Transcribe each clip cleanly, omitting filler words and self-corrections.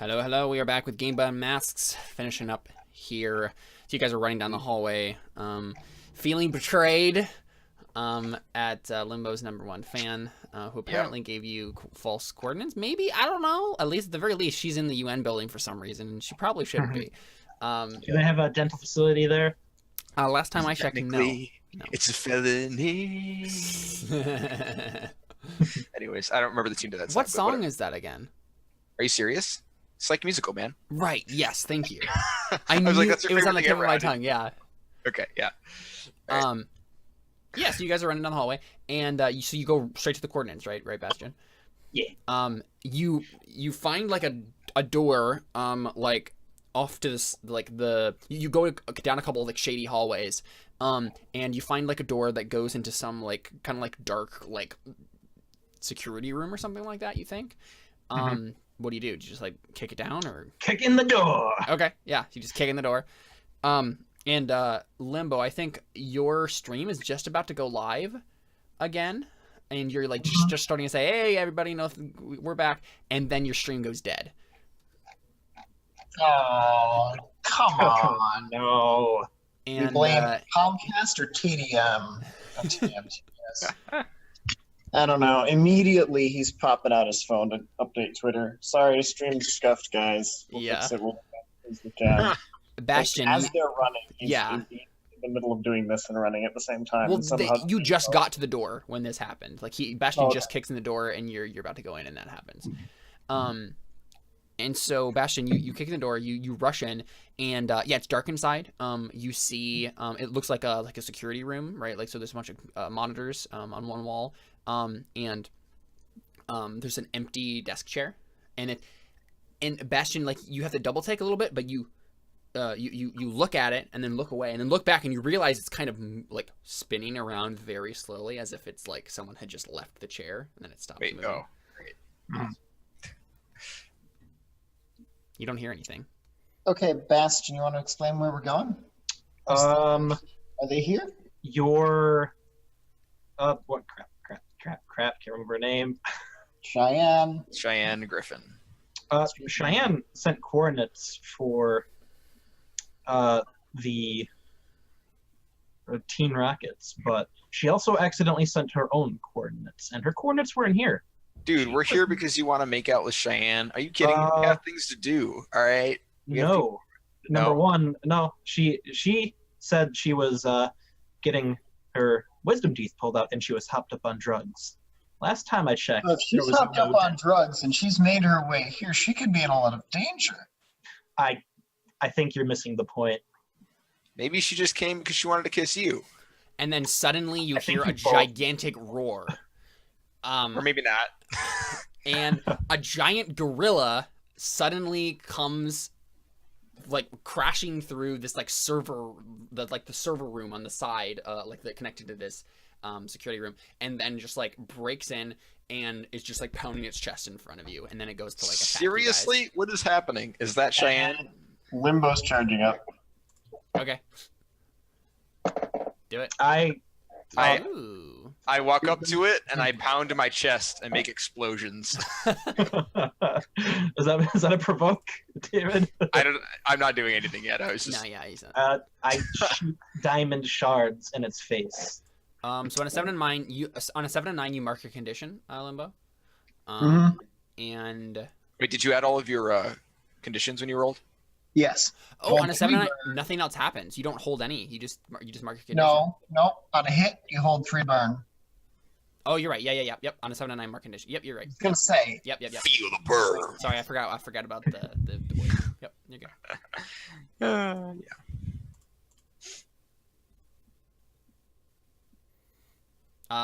Hello, hello. We are back with Gamebound Masks, finishing up here. So you guys are running down the hallway, feeling betrayed at Limbo's #1 fan, who apparently gave you false coordinates. Maybe, I don't know. At least, at the very least, she's in the UN building for some reason, and she probably shouldn't be. Do they have a dental facility there? Last time I checked, no. It's a felony. Anyways, I don't remember the tune to that song. What song is that again? Are you serious? It's like musical, man. Right. Yes. Thank you. I was like, that's it was on the tip of my tongue. Yeah. Okay. Yeah. Right. Yeah. So you guys are running down the hallway, and so you go straight to the coordinates, right? Right, Bastion. Yeah. You find like a door, like off to this, like you go down a couple of like shady hallways, and you find like a door that goes into some like kind of like dark like security room or something like that. You think? What do? Do you just like kick it down or kick in the door? Okay, yeah, you just kick in the door. And Limbo, I think your stream is just about to go live again, and you're like just starting to say, "Hey, everybody, we're back," and then your stream goes dead. Oh, come on! No. And you blame Comcast or TDM? Yes. I don't know. Immediately, he's popping out his phone to update Twitter. Sorry, stream's scuffed, guys. We'll fix it. We can. Bastion, as they're running, he's yeah, in the middle of doing this and running at the same time. Well, you just got to the door when this happened. Like Bastion just kicks in the door, and you're about to go in, and that happens. And so Bastion, you kick in the door, you rush in, and yeah, it's dark inside. You see, it looks like a security room, right? Like, so there's a bunch of monitors on one wall. And there's an empty desk chair, and Bastion, like, you have to double take a little bit, but you look at it and then look away and then look back, and you realize it's kind of like spinning around very slowly, as if it's like someone had just left the chair and then it stops moving. Oh, great. You don't hear anything. Okay, Bastion, you want to explain where we're going? Are they here? What crap, can't remember her name. Cheyenne Griffin. Cheyenne sent coordinates for the Teen Rockets, but she also accidentally sent her own coordinates, and her coordinates were in here. Dude, we're here because you want to make out with Cheyenne. Are you kidding? We have things to do, all right? No. Number one, no. She said she was getting her wisdom teeth pulled out, and she was hopped up on drugs. Last time I checked, she's hopped up on drugs and she's made her way here. She could be in a lot of danger. I think you're missing the point. Maybe she just came because she wanted to kiss you. And then suddenly you hear a gigantic roar. Or maybe not. And a giant gorilla suddenly comes like crashing through this like server, the server room on the side, like that connected to this security room, and then just like breaks in and is just like pounding its chest in front of you, and then it goes to like attack seriously you guys. What is happening? Is that Cheyenne? Limbo's charging up. Okay, do it. I walk up to it and I pound my chest and make explosions. Is that a provoke, David? I'm not doing anything yet. I was just. No, yeah, he's not. I shoot diamond shards in its face. So on a 7 and 9, you mark your condition, Limbo. And wait, did you add all of your conditions when you rolled? Yes. Oh, on a 7 and 9, nothing else happens. You don't hold any. You just mark your condition. No. On a hit, you hold 3 burn. Oh, you're right. Yeah. Yep. On a 7 and 9 mark condition. Yep, you're right. I was gonna say. Yep. Feel the burn. Sorry, I forgot about the voice. Yep, you're good. Yeah.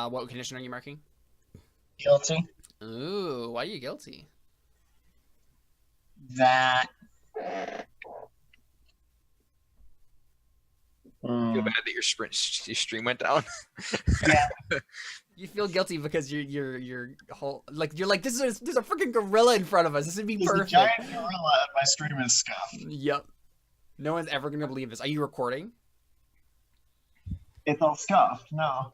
What condition are you marking? Guilty. Ooh, why are you guilty? That. Feel bad that your stream went down. Yeah. You feel guilty because your whole you're like there's a freaking gorilla in front of us. This would be perfect. There's a giant gorilla and my stream is scuffed. Yep. No one's ever gonna believe this. Are you recording? It's all scuffed. No.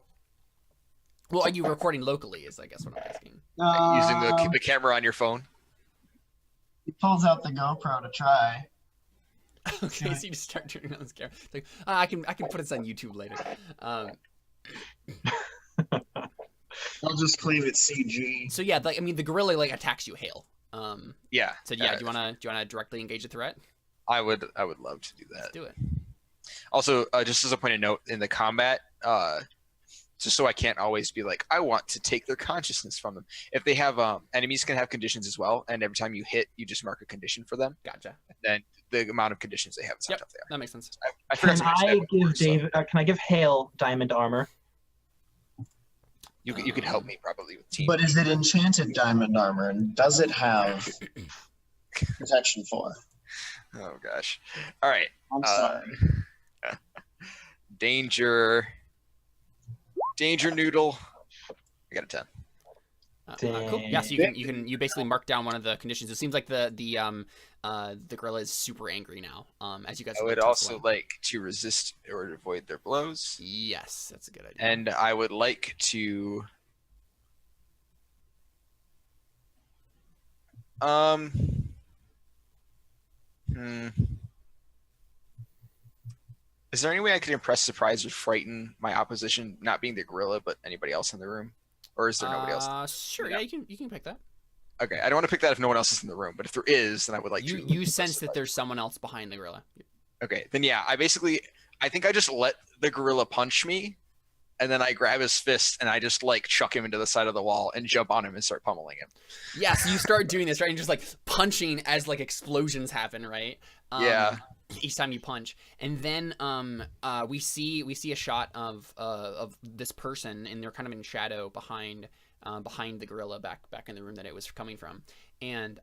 Well, are you recording locally? Is I guess what I'm asking. Using the camera on your phone. He pulls out the GoPro to try. Okay, so you just start turning on this camera. It's like, I can put this on YouTube later. I'll just claim it's CG. So yeah, like I mean, the gorilla like attacks you, hail. Yeah. So yeah, do you wanna directly engage a threat? I would love to do that. Let's do it. Also, just as a point of note, in the combat, just so I can't always be like, I want to take their consciousness from them. If they have enemies can have conditions as well, and every time you hit, you just mark a condition for them. Gotcha. Then the amount of conditions they have is how tough they are. That makes sense. I forgot Can to mention I that give before, so Can I give Hale diamond armor? you could help me probably with team. But is it enchanted diamond armor, and does it have protection 4? Oh gosh. All right. I'm sorry. Danger noodle. I got a 10. Cool. Yeah, so you basically mark down one of the conditions. It seems like the gorilla is super angry now. As you guys. I would also like to resist or avoid their blows. Yes, that's a good idea. And I would like to Is there any way I could impress, surprise, or frighten my opposition, not being the gorilla, but anybody else in the room? Or is there nobody else? Sure, yeah, you can pick that. Okay, I don't want to pick that if no one else is in the room, but if there is, then I would like to. You sense that there's someone else behind the gorilla. Okay, then yeah, I think I just let the gorilla punch me, and then I grab his fist and I just like chuck him into the side of the wall and jump on him and start pummeling him. Yeah, so you start doing this, right? And just like punching as like explosions happen, right? Yeah. Each time you punch, and then we see a shot of this person, and they're kind of in shadow behind the gorilla back in the room that it was coming from, and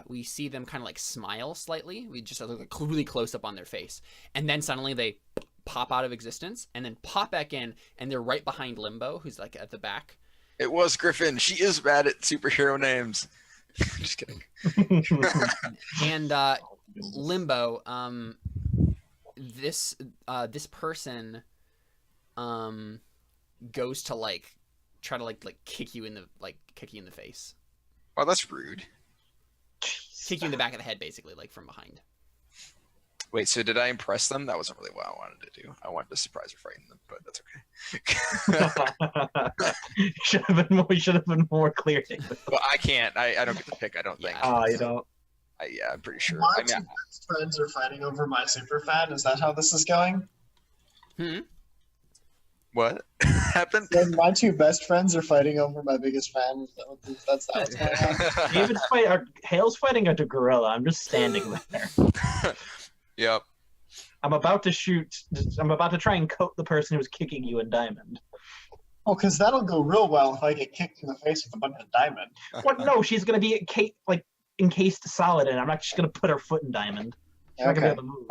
we see them kind of like smile slightly. We just look like really close up on their face, and then suddenly they pop out of existence and then pop back in, and they're right behind Limbo, who's like at the back. It was Griffin. She is bad at superhero names. Just kidding. And Limbo, this person goes to like try to like kick you in the face. Oh, that's rude. Kick you in the back of the head, basically, like from behind. Wait, so did I impress them? That wasn't really what I wanted to do. I wanted to surprise or frighten them, but that's okay. You should have been more clear. Well, I can't. I don't get to pick. I don't think. Oh, you don't. Yeah, I'm pretty sure. My I mean, two best friends are fighting over my super fan. Is that how this is going? what happened? Then my two best friends are fighting over my biggest fan. That's what's going on. Hale's fighting a gorilla. I'm just standing there. Yep. I'm about to try and coat the person who's kicking you in diamond. Oh, because that'll go real well if I get kicked in the face with a bunch of diamond. What? No, she's gonna be encased solid, and I'm not just gonna put her foot in diamond. She's not gonna be able to move.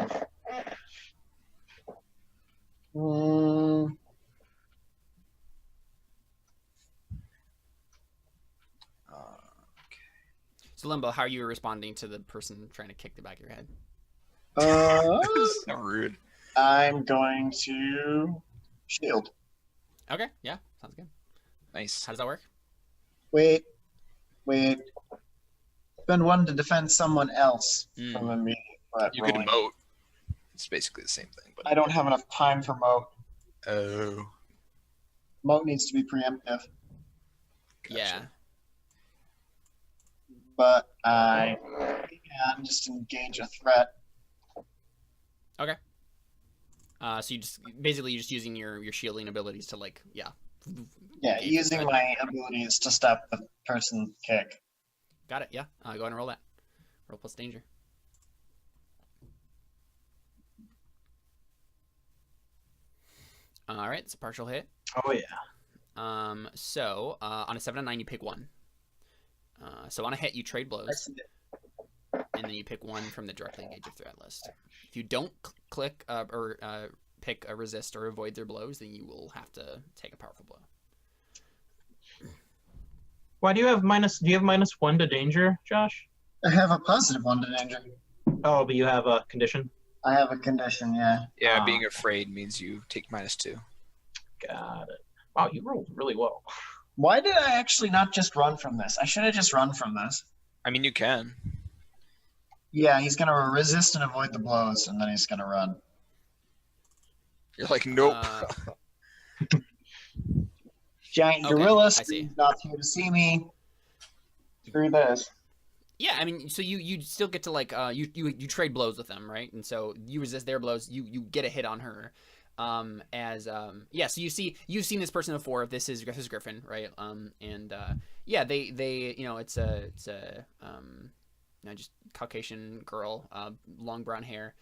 So Limbo, how are you responding to the person trying to kick the back of your head? So rude. I'm going to shield. Okay, yeah, sounds good. Nice. How does that work? Wait. Spend 1 to defend someone else from immediate threat. You could emote. It's basically the same thing, but I don't have enough time for moat. Oh. Moat needs to be preemptive. Gotcha. Yeah. But I can just engage a threat. Okay. So you're just using your shielding abilities to Yeah, engage using the my abilities to stop the person's kick. Got it. Yeah. Go ahead and roll that. Roll plus danger. All right, it's a partial hit. Oh yeah. So on a 7 and 9, you pick 1. So on a hit, you trade blows, and then you pick 1 from the directly engaged threat list. If you don't click or pick a resist or avoid their blows, then you will have to take a powerful blow. Why do you have -1 to danger, Josh? I have a positive 1 to danger. Oh, but you have a condition. I have a condition, yeah. Yeah, being afraid means you take -2. Got it. Wow, you rolled really well. Why did I actually not just run from this? I should have just run from this. I mean, you can. Yeah, he's gonna resist and avoid the blows, and then he's gonna run. You're like, nope. Giant Okay, gorilla I see. not here to see me. Screw this. Yeah, I mean, so you still get to like you trade blows with them, right? And so you resist their blows, you get a hit on her. Yeah, so you've seen this person before. This is Griffin, right? Yeah, they it's a just Caucasian girl, long brown hair,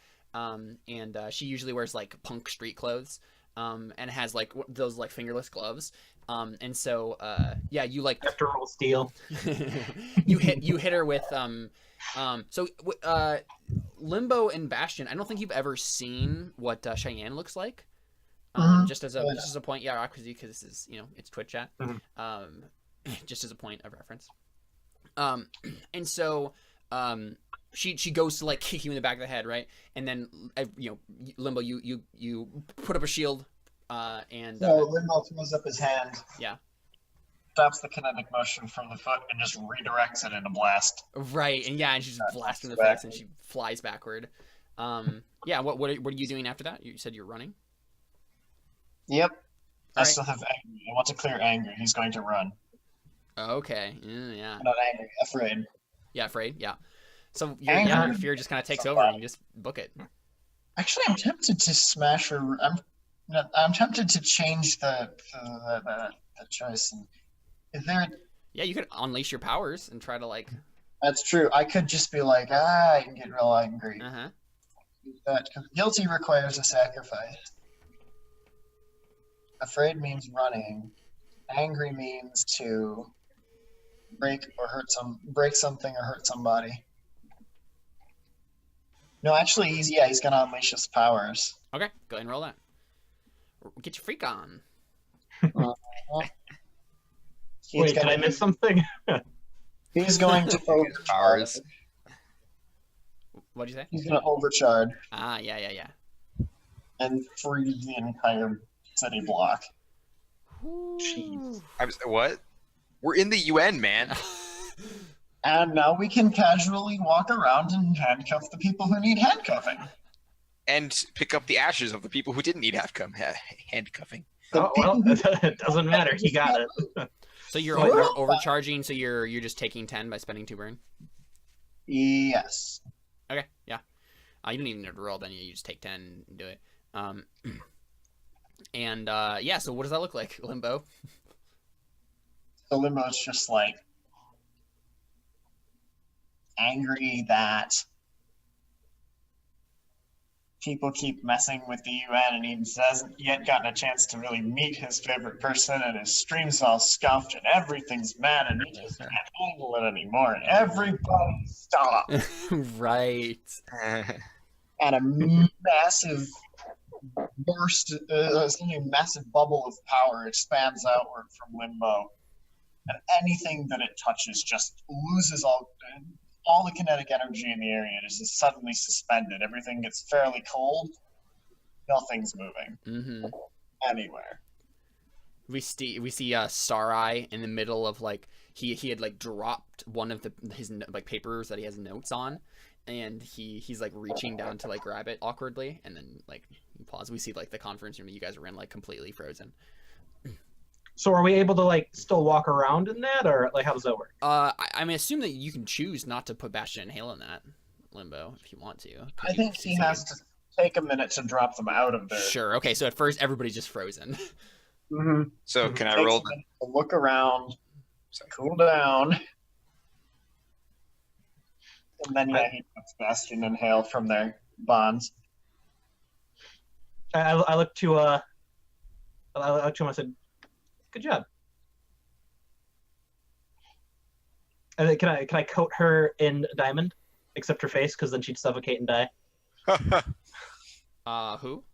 she usually wears like punk street clothes, and has like those like fingerless gloves. Yeah, you like After roll steel. you hit her with Limbo and Bastion. I don't think you've ever seen what Cheyenne looks like. Just as a point, yeah, because this is it's Twitch chat. Just as a point of reference. She goes to like kick you in the back of the head, right? And then Limbo, you put up a shield, and so Limbo throws up his hand. Yeah. Stops the kinetic motion from the foot and just redirects it in a blast. Right, and she just blasts in the face and she flies backward. Yeah. What are you doing after that? You said you're running. Yep. I Right. still have angry. I want to clear angry. He's going to run. Okay. Yeah. Not angry, afraid. Yeah, afraid. Yeah. So your fear just kind of takes over and you just book it. Actually, I'm tempted to smash her. I'm tempted to change the choice. And is there? Yeah, you could unleash your powers and try to like. That's true. I could just be like, I can get real angry. That guilty requires a sacrifice. Afraid means running. Angry means to break something or hurt somebody. No, actually, he's gonna unleash his powers. Okay, go ahead and roll that. Get your freak on. Wait, did I miss something? He's going to overcharge. What'd you say? He's gonna overcharge. Yeah. And freeze the entire city block. Jeez. What? We're in the UN, man. And now we can casually walk around and handcuff the people who need handcuffing. And pick up the ashes of the people who didn't need handcuffing. Oh, well, it doesn't matter. He got it. So you're overcharging. So you're just taking 10 by spending 2 burn. Yes. Okay. Yeah. You don't even need to roll. Then you just take 10 and do it. Yeah. So what does that look like, Limbo? So Limbo's just like angry that people keep messing with the UN and he hasn't yet gotten a chance to really meet his favorite person, and his stream's all scuffed and everything's mad and he just can't handle it anymore. And everybody stop. Right. And a massive burst, a massive bubble of power expands outward from Limbo. And anything that it touches just loses all the kinetic energy in the area. It is just suddenly suspended. Everything gets fairly cold. Nothing's moving anywhere. We see Starai in the middle of like he had like dropped one of his like papers that he has notes on, and he's like reaching down to like grab it awkwardly, and then like you pause. We see like the conference room that you guys were in like completely frozen. So are we able to like still walk around in that, or like how does that work? I mean, assume that you can choose not to put Bastion and Hale in that Limbo if you want to. I think he has to take a minute to drop them out of there. Sure. Okay. So at first everybody's just frozen. So can I roll? Look around, cool down, and then he puts Bastion and Hale from their bonds. I looked to him. I said, "Good job." And then can I coat her in diamond, except her face, because then she'd suffocate and die. Who?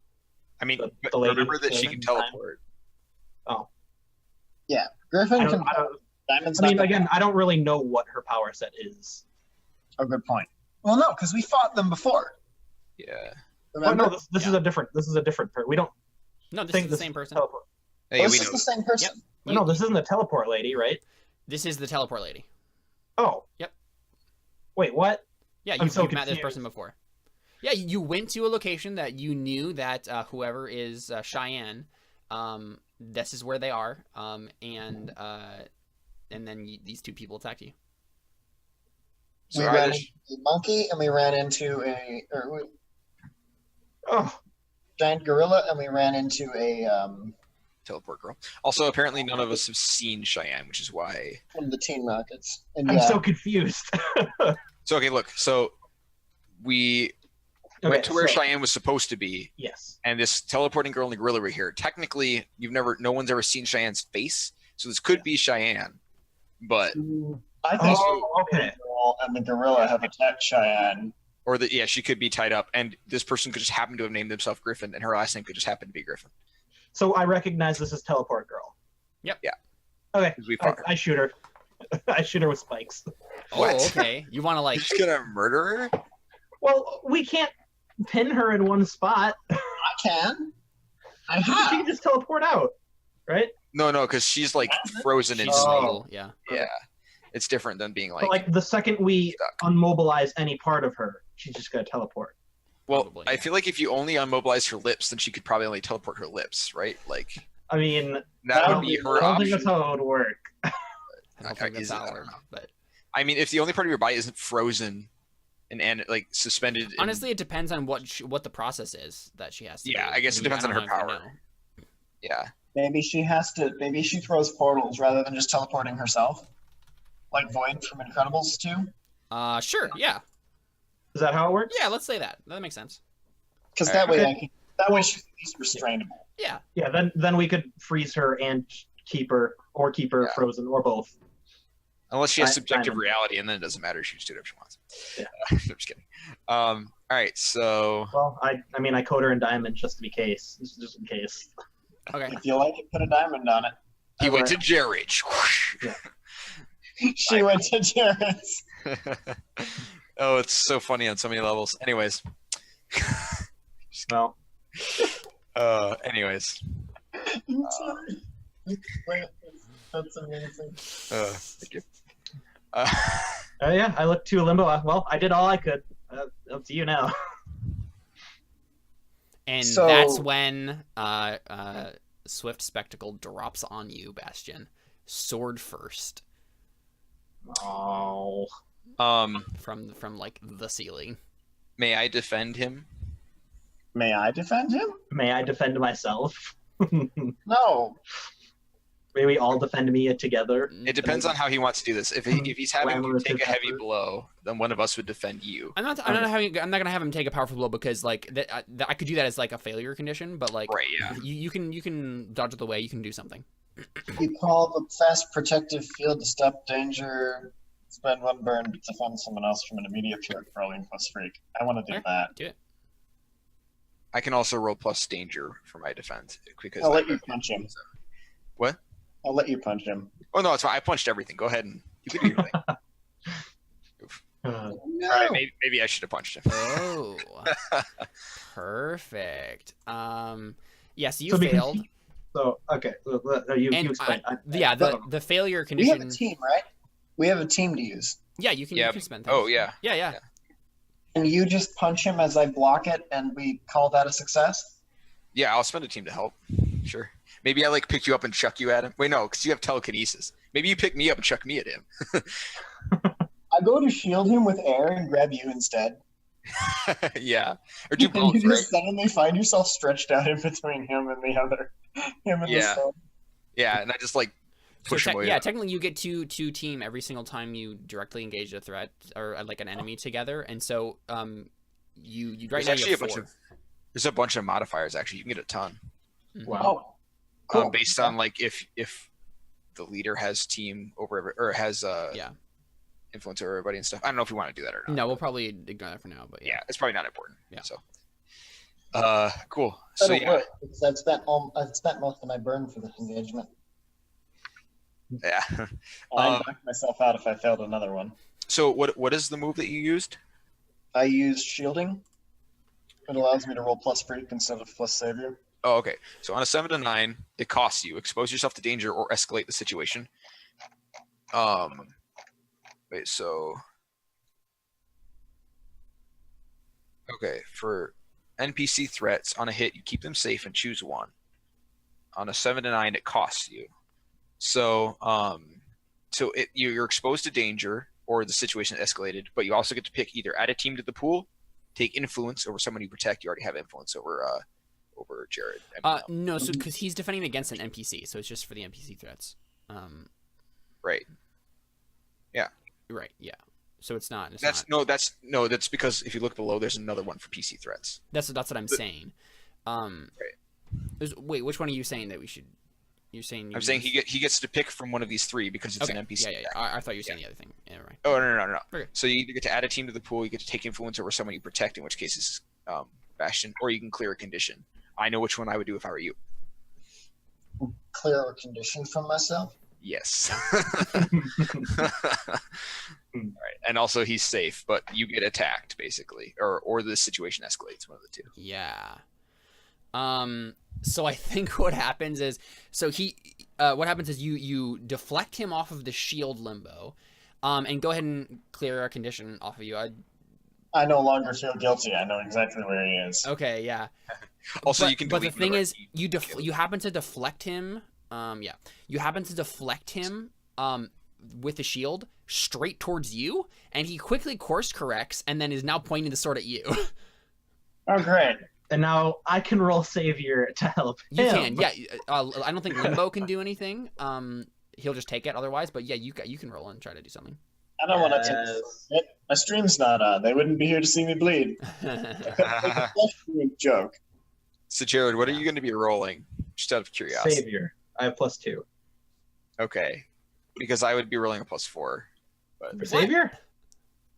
I mean, The lady remember that she in can time. teleport. Oh, Yeah, Griffin can. Diamond's not gonna- again, I don't really know what her power set is. Oh, good point. Well, no, because we fought them before. Yeah. Remember? Oh no, this is a different. This is a different. We don't No, this think is the same person. Teleport. Hey, this we is know. the same person. Yep. No, this isn't the teleport lady, right? This is the teleport lady. Oh. Yep. Wait, what? Yeah, I'm so you've met this confused. person before. Yeah, you went to a location that you knew that whoever is Cheyenne, this is where they are, and then these two people attacked you. So we are ran there- into a monkey, and we ran into Oh, giant gorilla, and we ran into a teleport girl. Also, apparently none of us have seen Cheyenne, which is why. one of the teen rockets. And I'm yeah, so confused. So okay, look. So we went to where Cheyenne was supposed to be, Yes. and this teleporting girl and the gorilla were here. Technically, no one's ever seen Cheyenne's face, so this could be Cheyenne, but I think Oh, okay. the girl and the gorilla have attacked Cheyenne. she could be tied up, and this person could just happen to have named themselves Griffin, and her last name could just happen to be Griffin. So I recognize this as Teleport Girl. Yep. Yeah. Okay. 'Cause we fought her. I shoot her. I shoot her with spikes. What? Oh, okay. You want to like? You're just gonna murder her? Well, we can't pin her in one spot. I can. I She have. can just teleport out, right? No, because she's like frozen in She's snow. legal. Yeah. Yeah, it's different than being But like the second we unmobilize any part of her, she's just gonna teleport. Well, Probably. I feel like if you only unmobilize her lips, then she could probably only teleport her lips, right? Like I mean, that I would be I her don't think option. that's how it would work. I don't think Is that's it? how I it don't works, know. but I mean, if the only part of your body isn't frozen and like suspended. honestly, it depends on what the process is that she has to. Yeah, do. I guess it depends on don't her know if you power. know. Yeah. Maybe she has to. Maybe she throws portals rather than just teleporting herself, like Void from Incredibles 2. Sure. Yeah. Is that how it works? Yeah. Let's say that. That makes sense. Because that way, Okay. that way she's at least restrainable. Yeah. Yeah. Then we could freeze her and keep her Yeah. frozen, or both. Unless she has I- subjective Diamond. reality, and then it doesn't matter. She can just do whatever she wants. Yeah. I'm just kidding. All right, so Well, I mean, I coat her in diamond just to be case, just in case. Okay. If you like it, put a diamond on it. he went to Alright. Jared. She went to Jared's. Oh, it's so funny on so many levels. Anyways. Well, Anyways. I'm sorry. That's amazing. Thank you. yeah, I looked to limbo. Well, I did all I could. Up to you now. And So- that's when Swift Spectacle drops on you, Bastion. Sword first Oh. from like the ceiling. May I defend him? May I defend him? May I defend myself? No. May we all defend me together? It depends on how he wants to do this. If he's having you take a heavy Effort. blow, then one of us would defend you. I'm not gonna have him take a powerful blow because like I could do that as like a failure condition, but like Right, yeah. you can dodge it the way, you can do something. You call the fast protective field to stop danger. Spend one burn to defend someone else from an immediate threat, rolling plus freak. I want to do Okay. that. Do it. I can also roll plus danger for my defense because I'll let I- you punch him. What? I'll let you punch him. Oh no, it's fine. I punched everything. Go ahead and you can do your thing. Uh, No. All right, maybe I should have punched him. Oh, perfect. Yeah, so you So because failed. So okay, you And explain. Yeah, the failure We have condition. a team, right? We have a team to use. Yeah, you can spend things. Oh yeah. Yeah. And you just punch him as I block it, and we call that a success? Yeah, I'll spend a team to help. Sure. Maybe I like pick you up and chuck you at him. Wait, no, because you have telekinesis. Maybe you pick me up and chuck me at him. I go to shield him with air and grab you instead. Yeah. Or do And both, you right? just suddenly find yourself stretched out in between him and the other. Him and Yeah. the stone. Yeah, and I just like So push him away. technically you get two team every single time you directly engage a threat or like an enemy together, and so you right There's now actually you a have bunch 4. of there's a bunch of modifiers actually. You can get a ton. wow. Oh, cool. Based on like if the leader has team over or has Yeah. influence over everybody and stuff. I don't know if we want to do that or not. No, we'll probably ignore that for now, but Yeah, it's probably not important. Yeah. So cool. So That'll yeah, work, because I've spent most of my burn for this engagement. yeah. I'd knock myself out if I failed another one. So what is the move that you used? I used shielding. It allows me to roll plus freak instead of plus savior. Oh, okay. So on a 7 to 9, it costs you expose yourself to danger or escalate the situation. Wait, so Okay, for NPC threats, on a hit, you keep them safe and choose one. On a 7 to 9, it costs you. So, you're exposed to danger or the situation escalated, but you also get to pick either add a team to the pool, take influence over someone you protect. You already have influence over Jared. No, so because he's defending against an NPC, so it's just for the NPC threats. Right. Yeah. Right. Yeah. So it's not. That's because if you look below, there's another one for PC threats. That's what I'm saying. Right. Wait, which one are you saying that we should? You're saying. I'm saying he gets to pick from one of these three because it's an NPC. Yeah. I thought you were saying the other thing. Yeah, right. Oh no. Okay. So you either get to add a team to the pool, you get to take influence over someone you protect, in which case is Bastion, or you can clear a condition. I know which one I would do if I were you. Clear a condition from myself? Yes. All right. And also he's safe, but you get attacked basically, or the situation escalates, one of the two. Yeah. So I think what happens is, you deflect him off of the shield limbo, and go ahead and clear a condition off of you. I no longer feel guilty. I know exactly where he is. Okay, yeah. Also, you can. But the thing is, you happen to deflect him. You happen to deflect him. With the shield straight towards you, and he quickly course corrects, and then is now pointing the sword at you. Oh, great. And now I can roll Savior to help You him. can, yeah. I don't think Limbo can do anything. He'll just take it otherwise. But yeah, you can roll and try to do something. I don't want to take it. My stream's not on. They wouldn't be here to see me bleed. Joke. So Jared, what are you going to be rolling? Just out of curiosity. Savior. I have +2. Okay. Because I would be rolling a +4. But For Savior?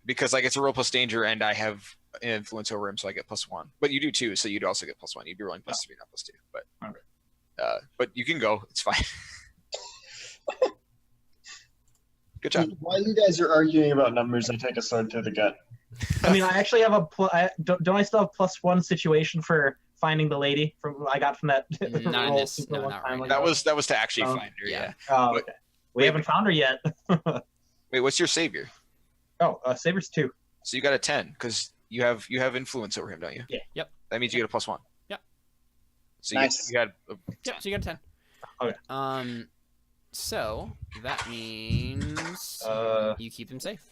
because I get to roll plus danger and I have an influence over him, so I get +1. But you do too, so you'd also get +1. You'd be rolling +3, not +2. But but you can go. It's fine. Good job. While you guys are arguing about numbers, I take a sword to the gut. I mean, I actually have don't I still have +1 situation for finding the lady I got from that Not in roll this. super No, long not time right. ago? That was to actually Oh, find her. yeah. Oh, But- okay. We haven't found her yet. Wait, what's your savior? Oh, Savior's 2. So you got a 10 because you have influence over him, don't you? Yeah. Yep. That means you get a +1. Yep. So Nice. you had Yeah, so you got a 10. Okay. So that means you keep him safe.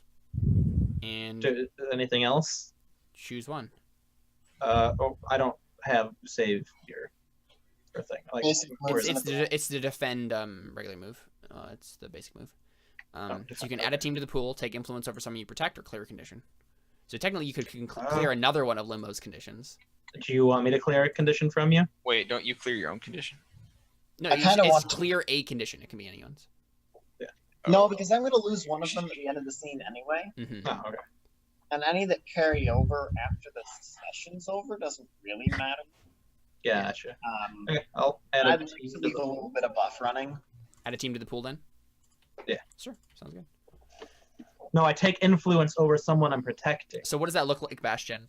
And Anything else? choose one. I don't have Savior or thing. Like, Basic moves. It's the defend regular move. It's the basic move. So you can add a team to the pool, take influence over someone you protect, or clear a condition. So technically, you can clear another one of Limbo's conditions. do you want me to clear a condition from you? wait, don't you clear your own condition? No, I kinda it's want to. clear a condition. It can be anyone's. No, because I'm going to lose one of them at the end of the scene anyway. Mm-hmm. Oh, okay. And any that carry over after the session's over doesn't really matter. Yeah, gotcha. Um, Okay, I'll add I'd a like team to to leave the a little bit of buff running. Add a team to the pool then. Yeah. Sure. Sounds good. No, I take influence over someone I'm protecting. So what does that look like, Bastion?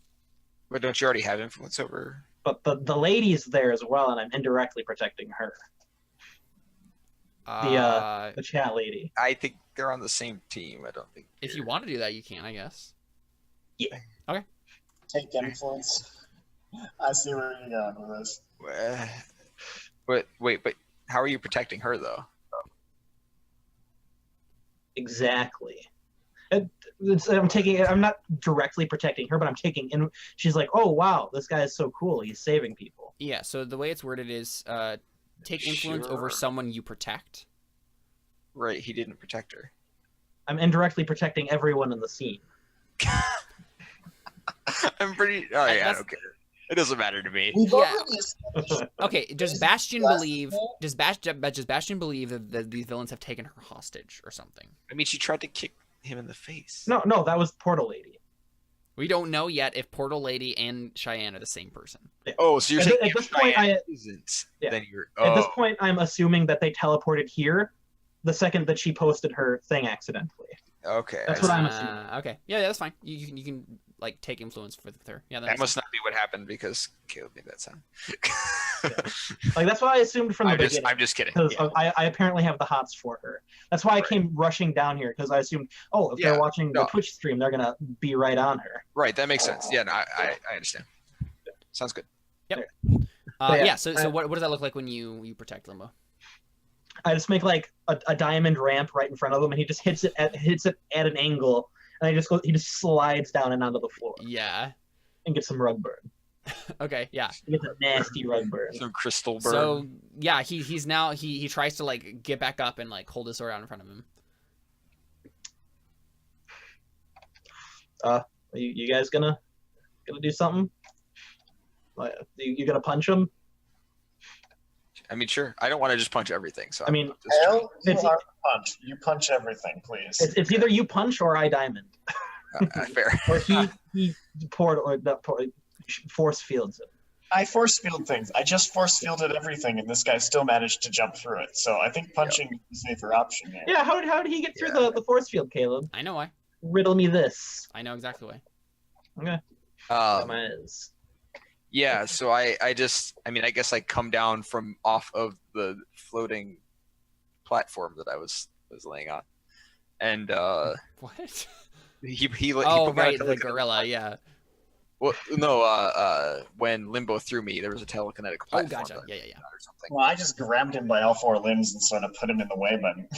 But don't you already have influence over? But the lady's there as well, and I'm indirectly protecting her. The chat lady. I think they're on the same team. I don't think. If you want to do that, you can, I guess. Take influence. I see where you're going with this. But wait, but how are you protecting her though? Exactly. I'm not directly protecting her, but I'm taking in. She's like, oh wow, this guy is so cool. He's saving people. Yeah. So the way it's worded is take influence over Sure. someone you protect. Right, he didn't protect her. I'm indirectly protecting everyone in the scene. I'm pretty. Oh yeah, I that's- don't care. It doesn't matter to me. We've Yeah. already established Okay. Does Is Bastion last believe? night? Does Bastion believe that these villains have taken her hostage or something? I mean, she tried to kick him in the face. No, that was Portal Lady. We don't know yet if Portal Lady and Cheyenne are the same person. Oh, so you're At saying at if this point, Cheyenne isn't, Yeah. then you're. At this Oh, point, I'm assuming that they teleported here the second that she posted her thing accidentally. okay. That's I what see. I'm assuming. Okay. Yeah, that's fine. You can like take influence with her. Yeah, That must not be what happened because Caleb made that sound. Like that's what I assumed from the beginning. I'm just kidding. Because Yeah. I apparently have the hots for her. That's why I came rushing down here because I assumed, if they're watching the Twitch stream, they're gonna be right on her. Right, that makes sense. Yeah, no, I understand. Sounds good. Yep. Yeah, So what does that look like when you protect Limbo? I just make like a diamond ramp right in front of him, and he just hits it at an angle, and he just slides down and onto the floor. Yeah. And gets some rug burn. Okay. Yeah. He gets a nasty rug burn. Some crystal burn. So yeah, he's now he tries to like get back up and like hold his sword out in front of him. You guys gonna do something? Like, you gonna punch him? I mean, sure. I don't want to just punch everything. So I mean, Hell, you are punch. You punch everything, please. It's either you punch or I diamond. fair. Or he force fields it. I force field things. I just force fielded everything, and this guy still managed to jump through it. So I think punching is the safer option here. Yeah, how did he get through the force field, Caleb? I know why. Riddle me this. I know exactly why. Okay. Mine is. Yeah, so I guess I come down from off of the floating platform that I was laying on, and What? he put me right, on the gorilla. Yeah. Well, no, when Limbo threw me, there was a telekinetic platform. Oh, gotcha. that- Yeah. Or something. Well, I just grabbed him by all four limbs and sort of put him in the way button.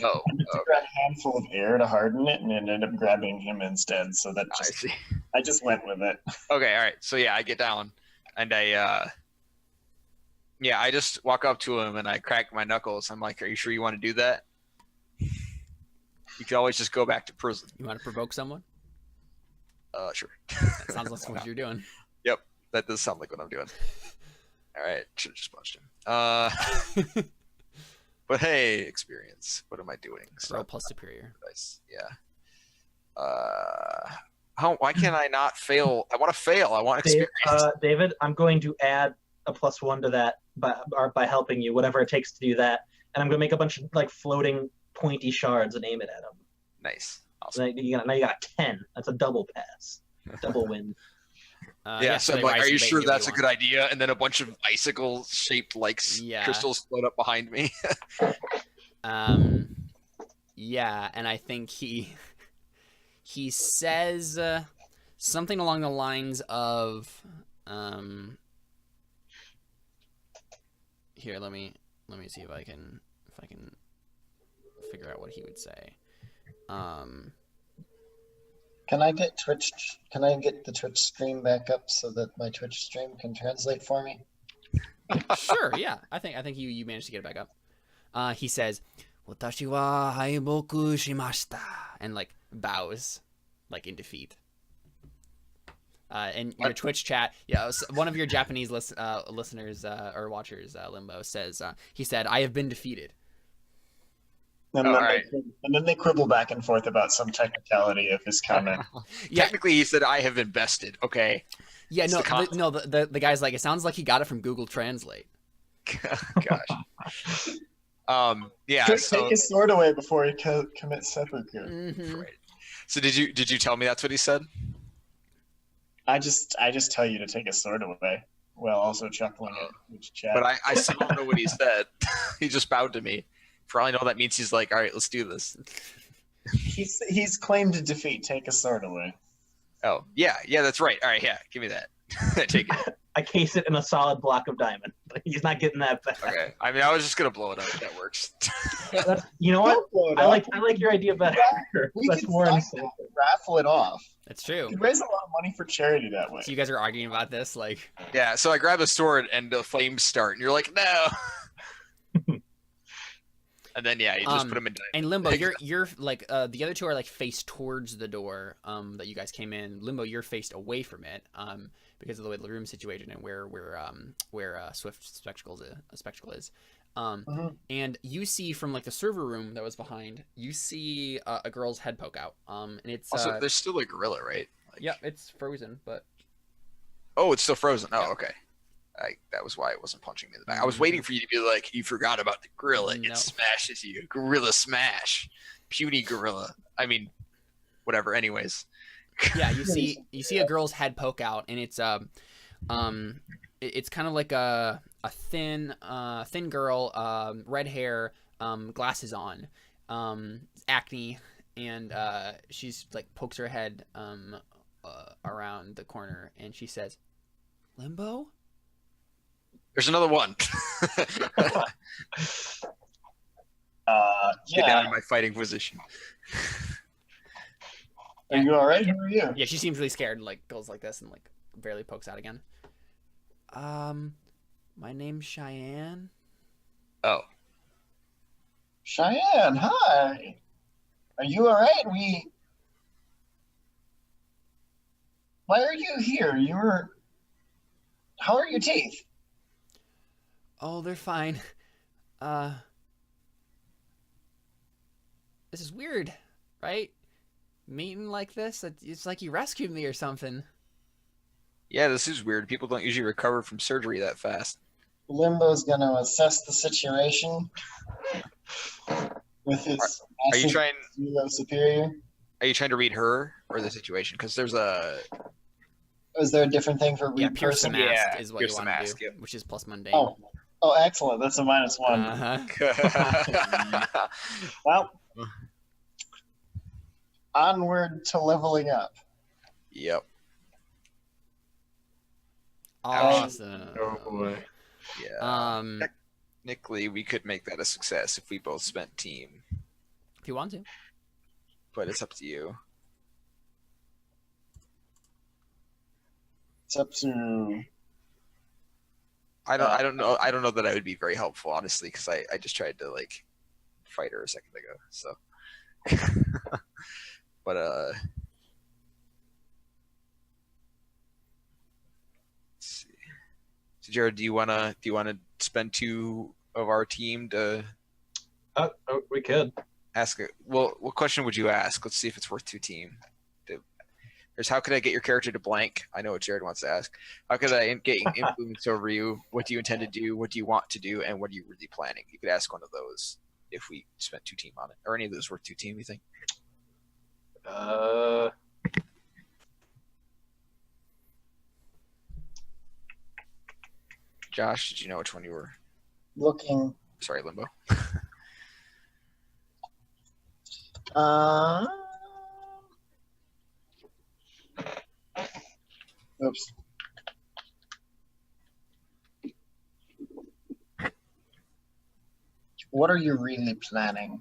Oh, To grab a handful of air to harden it, and ended up grabbing him instead. So that I see. I just went with it. Okay, all right. So yeah, I get down, and I just walk up to him and I crack my knuckles. I'm like, "Are you sure you want to do that? You could always just go back to prison." You want to provoke someone? Sure. That sounds like what you're doing. Yep, that does sound like what I'm doing. All right, should have just punched him. But hey, experience. What am I doing? Roll plus superior. Nice. Yeah. Why can't I not fail? I want to fail. I want experience. David, I'm going to add a +1 to that by helping you, whatever it takes to do that. And I'm going to make a bunch of like floating pointy shards and aim it at him. Nice. So Awesome. now you got 10. That's a double pass. Double win. So I'm like, are you sure that's a good idea? And then a bunch of icicle-shaped like crystals float up behind me. Yeah, and I think he says something along the lines of here, let me see if I can figure out what he would say. Can I get the Twitch stream back up so that my Twitch stream can translate for me? Sure, yeah. I think you managed to get it back up. He says, "Watashi wa haiboku shimashita," and like bows, like in defeat. And your Twitch chat, one of your Japanese listeners or watchers, Limbo, says he said, "I have been defeated." And then they quibble back and forth about some technicality of his comment. Yeah. Technically, he said, "I have invested." Okay. Yeah, It's the guy's like, it sounds like he got it from Google Translate. Gosh. Yeah. Take So, his sword away before he commits seppuku. Mm-hmm. right. So did you tell me that's what he said? I just tell you to take his sword away, while also chuckling at which chat. But I still don't know what he said. He just bowed to me. For all I know, that means he's like, "All right, let's do this." He's claimed to defeat. Take his sword away. Oh, yeah, that's right. All right, yeah, give me that. Take it. I case it in a solid block of diamond. He's not getting that back. Okay. I mean, I was just gonna blow it up. That works. You know what? Don't blow it I up. like your idea better. We That's could more find insulting. that, raffle it off. That's true. You could raise a lot of money for charity that way. So you guys are arguing about this, like, Yeah. So I grab a sword and the flames start, and you're like, "No." And then you just put them in. and Limbo, you're like the other two are like faced towards the door that you guys came in. Limbo, you're faced away from it because of the way the room situation and where Swift Spectacle is. And you see from like the server room that was behind, you see a girl's head poke out. And it's Also, there's still a gorilla, right? Like, yeah, it's frozen, but oh, it's still frozen. Oh, Yeah. okay. That was why it wasn't punching me in the back. I was waiting for you to be like, "You forgot about the gorilla. No. It smashes you. Gorilla smash. Puny gorilla." I mean, whatever. Anyways, Yeah, you see a girl's head poke out, and it's it's kind of like a thin girl, red hair, glasses on, acne, and she's like pokes her head around the corner, and she says, "Limbo." There's another one. Get down Yeah. in my fighting position. Are you all right? Who are you? Yeah, she seems really scared, and like goes like this, and like barely pokes out again. My name's Cheyenne. Oh, Cheyenne, hi. Are you all right? Why are you here? How are your teeth? Oh, they're fine. This is weird, right? Meeting like this, it's like you rescued me or something. yeah, this is weird. People don't usually recover from surgery that fast. Limbo's gonna assess the situation with his Are you acid trying? zero superior. Are you trying to read her or the situation? Because there's a Is there a different thing for Yeah, read pierce the person? mask Yeah, is what pierce you the want to mask, do, yep. which is plus mundane. Oh, excellent. That's a -1. Well, onward to leveling up. Yep. Awesome. Oh boy. Yeah. Technically, we could make that a success if we both spent team, If you want to. but it's up to you. It's up to I don't know. I don't know that I would be very helpful, honestly, because I just tried to like fight her a second ago. So, but let's see. So Jared, do you wanna spend 2 of our team to Oh, we could. ask? Well, what question would you ask? Let's see if it's worth 2 team. There's how could I get your character to blank? I know what Jared wants to ask. How could I get influence over you? What do you intend to do? What do you want to do? And what are you really planning? You could ask one of those if we spent 2 team on it. Or any of those worth 2 team, you think? Josh, did you know which one you were? looking. Sorry, Limbo. Oops. What are you really planning?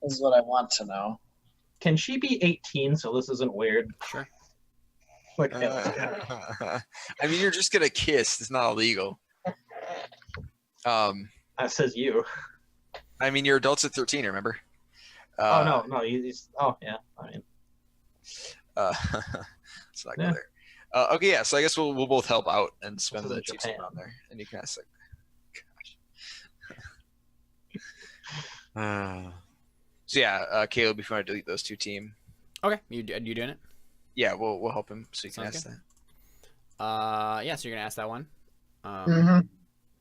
Is what I want to know. Can she be 18 so this isn't weird? Sure. Like, I mean, you're just gonna kiss. It's not illegal. that says you. I mean, you're adults at 13. Remember? Oh no, he's. Oh yeah. I mean, let's not go Yeah. there. Okay, yeah. So I guess we'll both help out and spend This the isn't 2 team Japan. on there, and you can ask like, gosh. So yeah, Caleb, if you want to delete those 2 team, Okay, you doing it? yeah, we'll help him so you can Sounds ask good. that. Yeah. So you're gonna ask that one. Mm-hmm.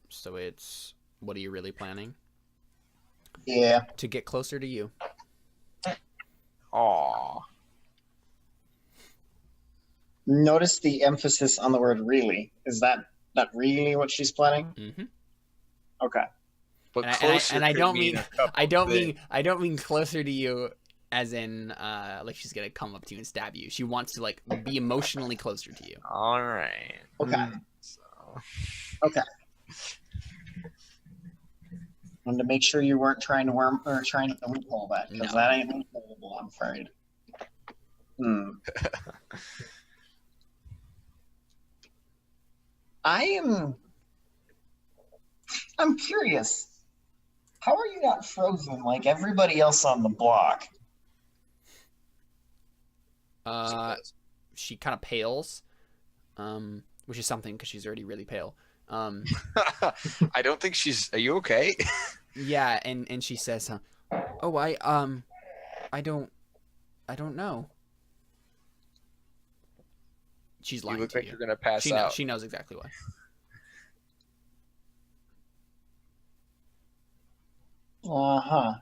So it's what are you really planning Yeah. to get closer to you? Aw. Notice the emphasis on the word really. Is that not really what she's planning? Mm-hmm. Okay. But And closer I could don't mean mean a couple I don't mean closer to you as in like she's gonna come up to you and stab you. She wants to like be emotionally closer to you. All right. Okay. So, Wanted to make sure you weren't trying to loophole that, because No. that ain't loopholeable, I'm afraid. I'm curious. How are you not frozen like everybody else on the block? She kind of pales, which is something because she's already really pale. I don't think she's. Are you okay? Yeah, and she says, "Oh, I don't know." She's You lying look to like you. you're gonna pass She knows. out. She knows exactly why. Uh-huh.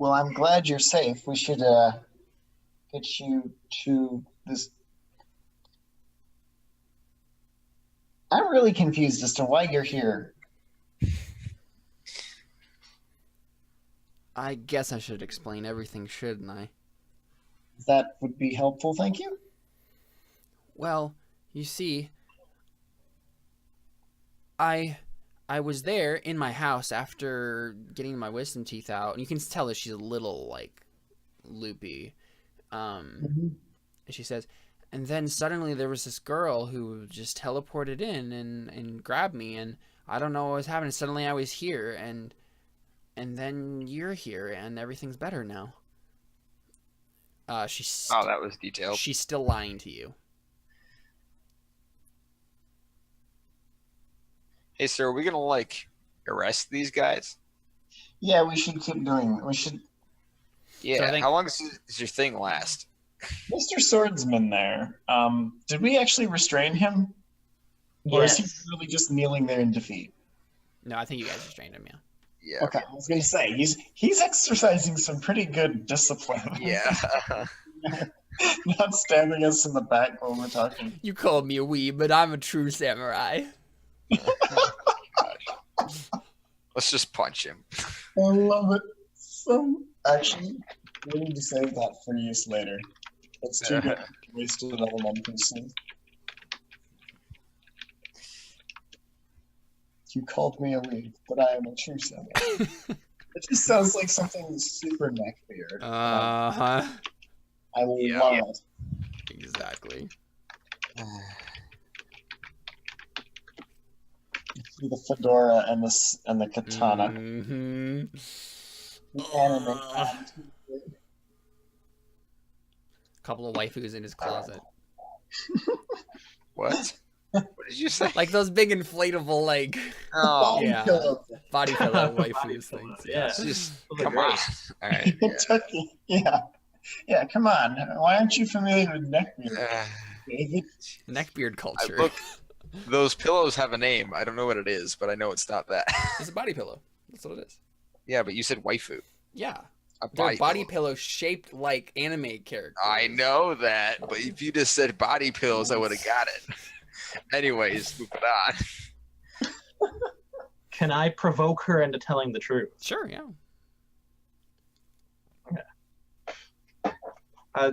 Well, I'm glad you're safe. We should get you to this. I'm really confused as to why you're here. I guess I should explain everything, shouldn't I? That would be helpful, thank you. Well, you see, I was there in my house after getting my wisdom teeth out, and you can tell that she's a little like loopy. And she says, and then suddenly there was this girl who just teleported in and grabbed me, and I don't know what was happening. Suddenly I was here, and then you're here, and everything's better now. She's Oh, that was detailed. she's still lying to you. Hey, sir, are we gonna like arrest these guys? Yeah, we should keep doing. We should. Yeah. So I think- How long does your thing last? Mr. Swordsman there. Did we actually restrain him? Or is he Yes. really just kneeling there in defeat? No, I think you guys restrained him. Yeah. Yeah. Okay, I was gonna say he's exercising some pretty good discipline. Yeah. Not stabbing us in the back while we're talking. You called me a weeb, but I'm a true samurai. Let's just punch him. I love it. So actually, we need to save that for use later. It's too good wasted on an NPC. You called me a weed, but I am a true samurai. It just sounds like something super neckbeard. Uh-huh. I love Yeah. it. Exactly. The fedora and the katana. Mm-hmm. The anime. Couple of waifus in his closet. What? What did you say? Like those big inflatable, like, Oh, yeah. Pillow. body pillow Body waifus pillow, things. yeah. it's just Those are come great. on. All right. Yeah. Kentucky. Yeah. Yeah, come on. Why aren't you familiar with neckbeard, David? Neckbeard culture. Look, those pillows have a name. I don't know what it is, but I know it's not that. It's a body pillow. That's what it is. Yeah, but you said waifu. Yeah. A They're body pillow. pillows shaped like anime characters. I know that, but if you just said body pills, I would have got it. Anyways, moving on. Can I provoke her into telling the truth? Sure, yeah. Oh,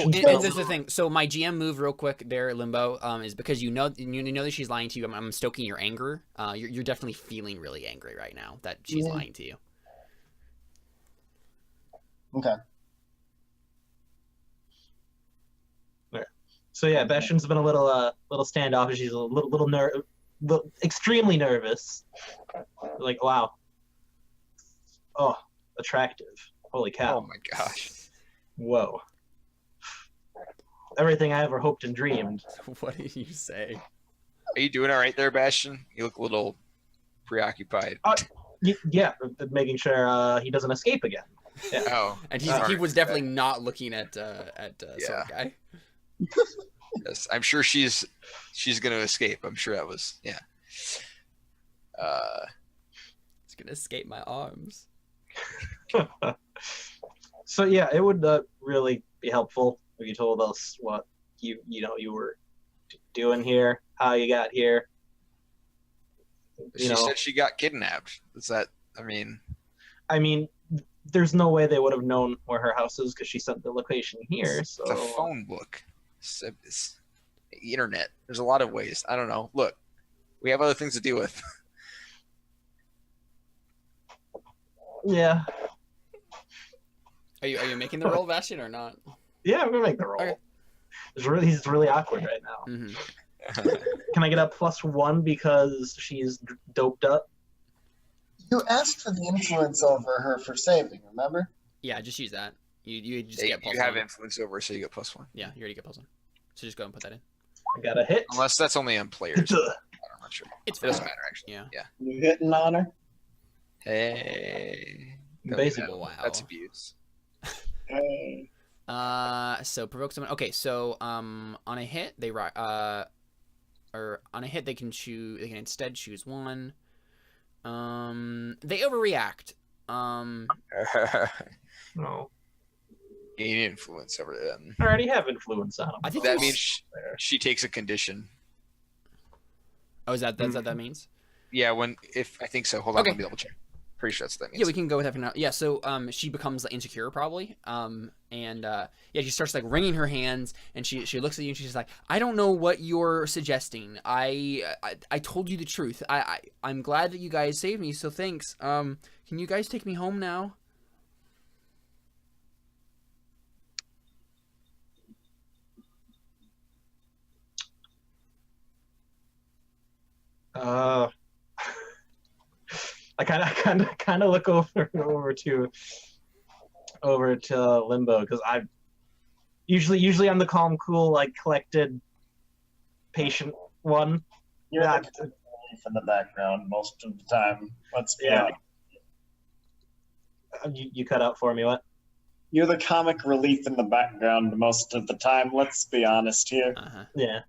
and Bastion that's the thing. So my GM move, real quick, there, Limbo, is because you know that she's lying to you. I'm stoking your anger. You're definitely feeling really angry right now that she's Yeah. lying to you. Okay. So yeah, Bastion's been a little standoffish. She's a little extremely nervous. Like, wow. Oh, attractive. Holy Oh cow. my gosh. Whoa. Everything I ever hoped and dreamed. What did you say? Are you doing all right there, Bastion? You look a little preoccupied. Yeah, making sure he doesn't escape again. Yeah. Oh, And he sorry. was definitely not looking at Yeah. Sword Guy. Yes, I'm sure she's gonna escape. I'm sure that was yeah. He's gonna escape my arms. So yeah, it would really be helpful if you told us what you were doing here, how you got here. She said she got kidnapped. Is that? I mean, There's no way they would have known where her house is because she sent the location here. So it's a phone book. It's the internet. There's a lot of ways. I don't know. Look, we have other things to deal with. yeah, Are you making the roll, Bastion, or not? yeah, I'm gonna make the roll. Okay. He's really awkward right now. Mm-hmm. Can I get a +1 because she's doped up? You asked for the influence over her for saving, remember? Yeah, just use that. You just Hey, get plus you have one. influence over, so you get +1. Yeah, you already get +1. So just go and put that in. I got a hit. Unless that's only on players. I'm not sure. It's It doesn't fine. matter actually. Yeah. Yeah. You hitting on her? Hey. Basically, Wow. That's abuse. Hey. So provoke someone. Okay, so on a hit they or on a hit they can choose. They can instead choose one. They overreact. No, Gain influence over them. I already have influence on them. I think That there's- means she takes a condition. Oh, is that's what that means? Yeah, if I think so. Hold on, Okay. let me double check. Pretty sure that's what that means. Yeah, we can go with that for now. Yeah, so she becomes insecure probably. Yeah, she starts like wringing her hands, and she looks at you and she's like, I don't know what you're suggesting. I told you the truth. I'm glad that you guys saved me, so thanks. Can you guys take me home now? I kind of look over to Limbo, because I usually I'm the calm, cool, like collected, patient one. You're Yeah. the relief in the background most of the time. Let's be Yeah. honest. You cut out for me. What? You're the comic relief in the background most of the time. Let's be honest here. Uh-huh. Yeah.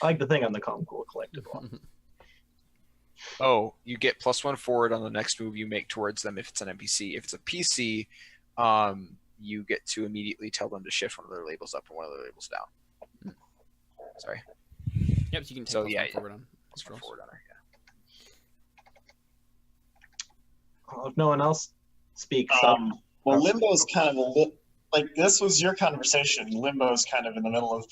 I like to think I'm the calm, cool, collected one. Oh, you get +1 forward on the next move you make towards them if it's an NPC. If it's a PC, you get to immediately tell them to shift one of their labels up and one of their labels down. Sorry. Yep, so you can take So, plus yeah, one forward on +1 rolls. forward on her. Yeah. Well, if no one else speaks, Well, Limbo's kind of like this was your conversation. Limbo's kind of in the middle of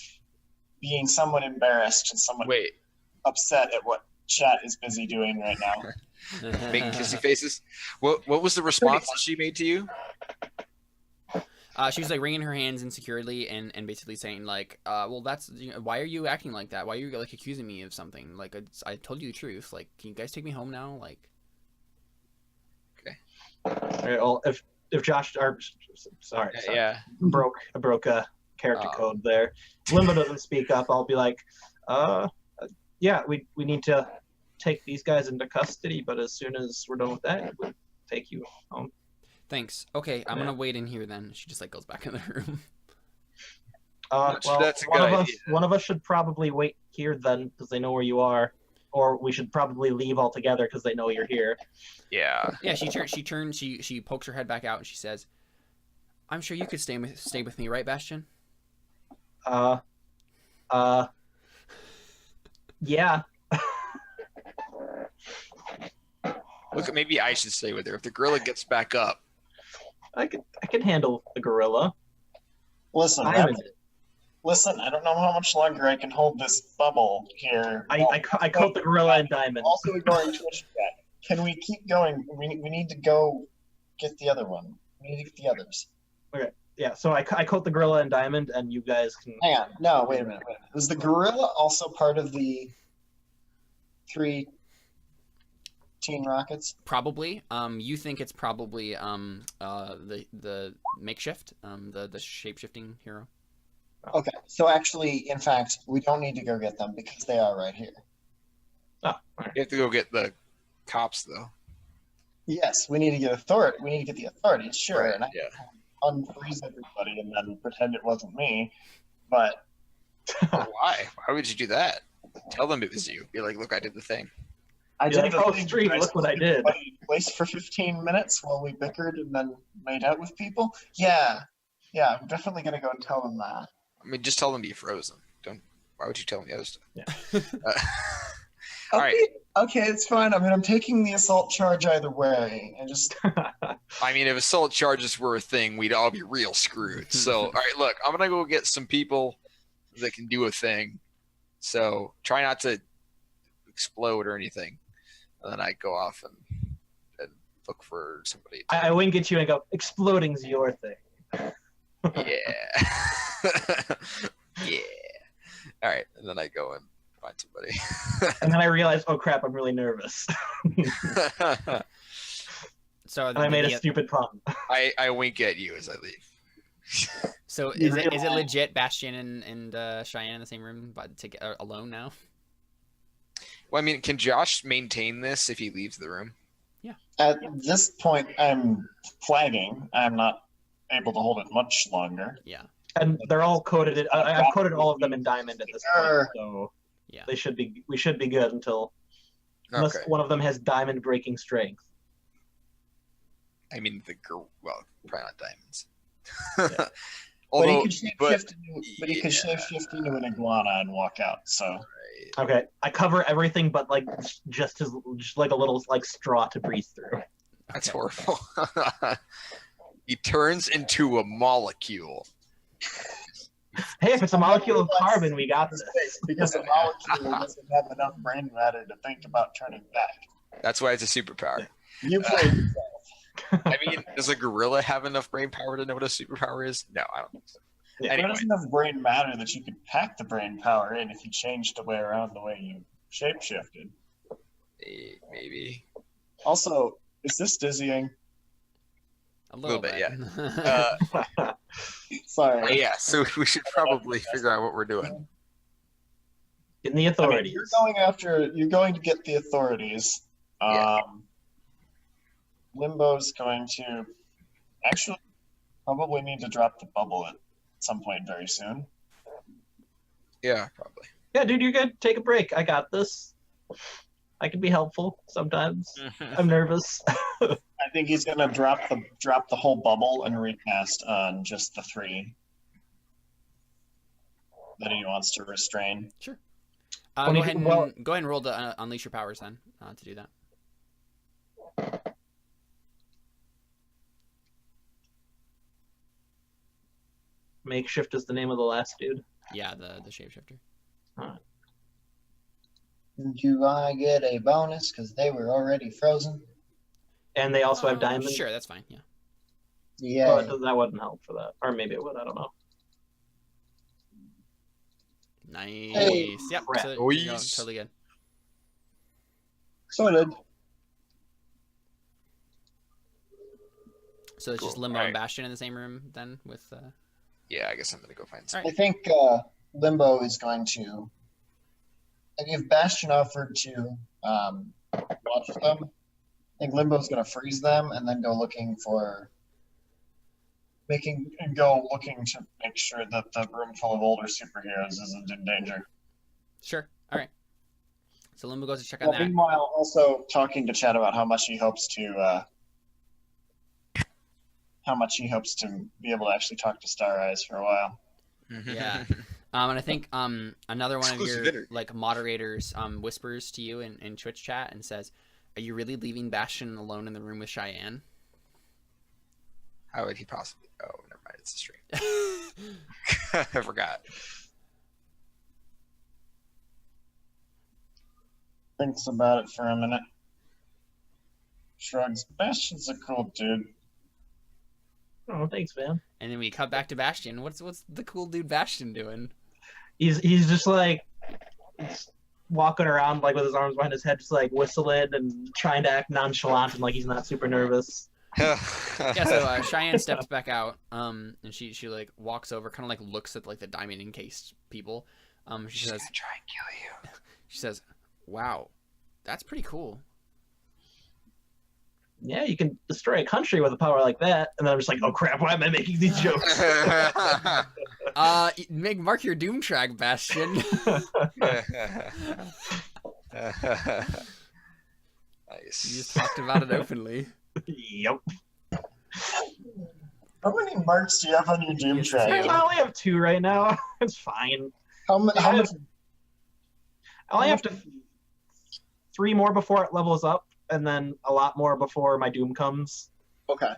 being somewhat embarrassed and somewhat Wait, upset at what chat is busy doing right now. making kissy faces. What was the response that she made to you? She was like wringing her hands insecurely and basically saying like, well, that's why are you acting like that? Why are you like accusing me of something? Like I told you the truth. Like, can you guys take me home now? Like, all right, well, if Josh, sorry, Yeah. I broke a character code there. If Limbo doesn't speak up, I'll be like, yeah, we need to take these guys into custody, but as soon as we're done with that, we'll take you home. thanks. Okay, I'm Yeah. gonna wait in here then. She just like goes back in the room. Well, That's a one good of idea. one of us should probably wait here then, because they know where you are, or we should probably leave altogether because they know you're here. Yeah. Yeah, she pokes her head back out and she says, I'm sure you could stay with me, right, Bastion? Yeah. Look, maybe I should stay with her. If the gorilla gets back up, I can handle the gorilla. Listen, I I don't know how much longer I can hold this bubble here. I coat the gorilla in diamond. Also ignoring Twitch chat. Can we keep going? We need to go get the other one. We need to get the others. Yeah, so I coat the gorilla in diamond, and you guys can. Hang on. No, wait a minute. Is the gorilla also part of the 3 Teen Rockets? Probably. You think it's probably the makeshift, the shape-shifting hero. Okay, so actually, in fact, we don't need to go get them because they are right here. Oh, all right. you have to go get the cops, though. Yes, we need to get authority. We need to get the authorities, sure, and I Yeah. unfreeze everybody and then pretend it wasn't me. But Why? Why would you do that? Tell them it was you. Be like, look, I did the thing. I You're did like, the oh, thing, Street, guys. look what I did. Place for 15 minutes while we bickered and then made out with people. Yeah, I'm definitely gonna go and tell them that. I mean, just tell them to be frozen. Don't. Why would you tell them the other stuff? Yeah. All right. Okay, it's fine. I mean, I'm taking the assault charge either way. I just I mean, if assault charges were a thing, we'd all be real screwed. So, all right, look, I'm gonna go get some people that can do a thing. So try not to explode or anything. And then I go off and look for somebody. I wink at you and go, exploding's your thing. Yeah. Yeah. All right, and then I go and find somebody. And then I realize, oh crap, I'm really nervous. So And I made a stupid pun. I wink at you as I leave. So You is it realize- legit Bastion and Cheyenne in the same room, but alone now? Well, I mean, can Josh maintain this if he leaves the room? at this point I'm flagging. I'm not able to hold it much longer. Yeah. And they're all coded. I've coded all of them in diamond at this point, so Yeah. we should be good until. unless Okay. one of them has diamond breaking strength. I mean, well, probably not diamonds. Yeah. But he Although, could shapeshift into an iguana and walk out. So Okay, I cover everything but like just like a little like straw to breathe through. that's Okay. horrible. He turns into a molecule. Hey, if it's a molecule of carbon, we got this. because a molecule doesn't have enough brain matter to think about turning back. That's why it's a superpower. You played yourself. I mean, does a gorilla have enough brain power to know what a superpower is? No, I don't think so. Yeah. There Anyway, isn't enough brain matter that you could pack the brain power in if you changed the way around the way you shapeshifted. maybe. Also, is this dizzying? A little bit, bit. yeah. Sorry. Yeah, so we should probably figure out what we're doing. In the I mean, authorities. you're going to get the authorities. Yeah. Limbo's going to actually probably need to drop the bubble at some point very soon. Yeah, probably. Yeah, dude, you're good. Take a break. I got this. I can be helpful sometimes. I'm nervous. I think he's gonna drop the whole bubble and recast on just the 3 that he wants to restrain. Sure. Well, Go you ahead can- and well- go ahead and roll to unleash your powers then to do that. Makeshift is the name of the last dude. Yeah, the shapeshifter. Do I get a bonus because they were already frozen? And they also have diamonds. Sure, that's fine. Yeah. Yeah. Well, that wouldn't help for that. Or maybe it would. I don't know. Nice. Hey, Yep. crap. So you're going Boys. totally good. Sorted. So it's just Cool. Limbo Alright. and Bastion in the same room then with. Yeah, I guess I'm gonna go find some. I think Limbo is going to. And if Bastion offered to watch them, I think Limbo's going to freeze them and then go looking to make sure that the room full of older superheroes isn't in danger. Sure. All right. So Limbo goes to check on that. Meanwhile, also talking to Chad about how much he hopes to be able to actually talk to Star Eyes for a while. Yeah. And I think another one of Exclusive your dinner. like moderators whispers to you in Twitch chat and says, "Are you really leaving Bastion alone in the room with Cheyenne?" How would he possibly? Oh, never mind. It's a stream. I forgot. Thinks about it for a minute. Shrugs. Bastion's a cool dude. Oh, thanks, man. And then we cut back to Bastion. What's the cool dude Bastion doing? He's just like walking around like with his arms behind his head, just like whistling and trying to act nonchalant and like he's not super nervous. Yeah, so Cheyenne steps back out, and she like walks over, kind of like looks at like the diamond encased people. She She's says, gonna try and kill you. she says, "Wow, that's pretty cool." Yeah, you can destroy a country with a power like that. And then I'm just like, oh crap, why am I making these jokes? Mark your doom track, Bastion. Nice. You just talked about it openly. Yep. How many marks do you have on your doom Yes, track? two. I only have 2 right now. It's fine. How much? I only have to 3 more before it levels up, and then a lot more before my doom comes. Okay.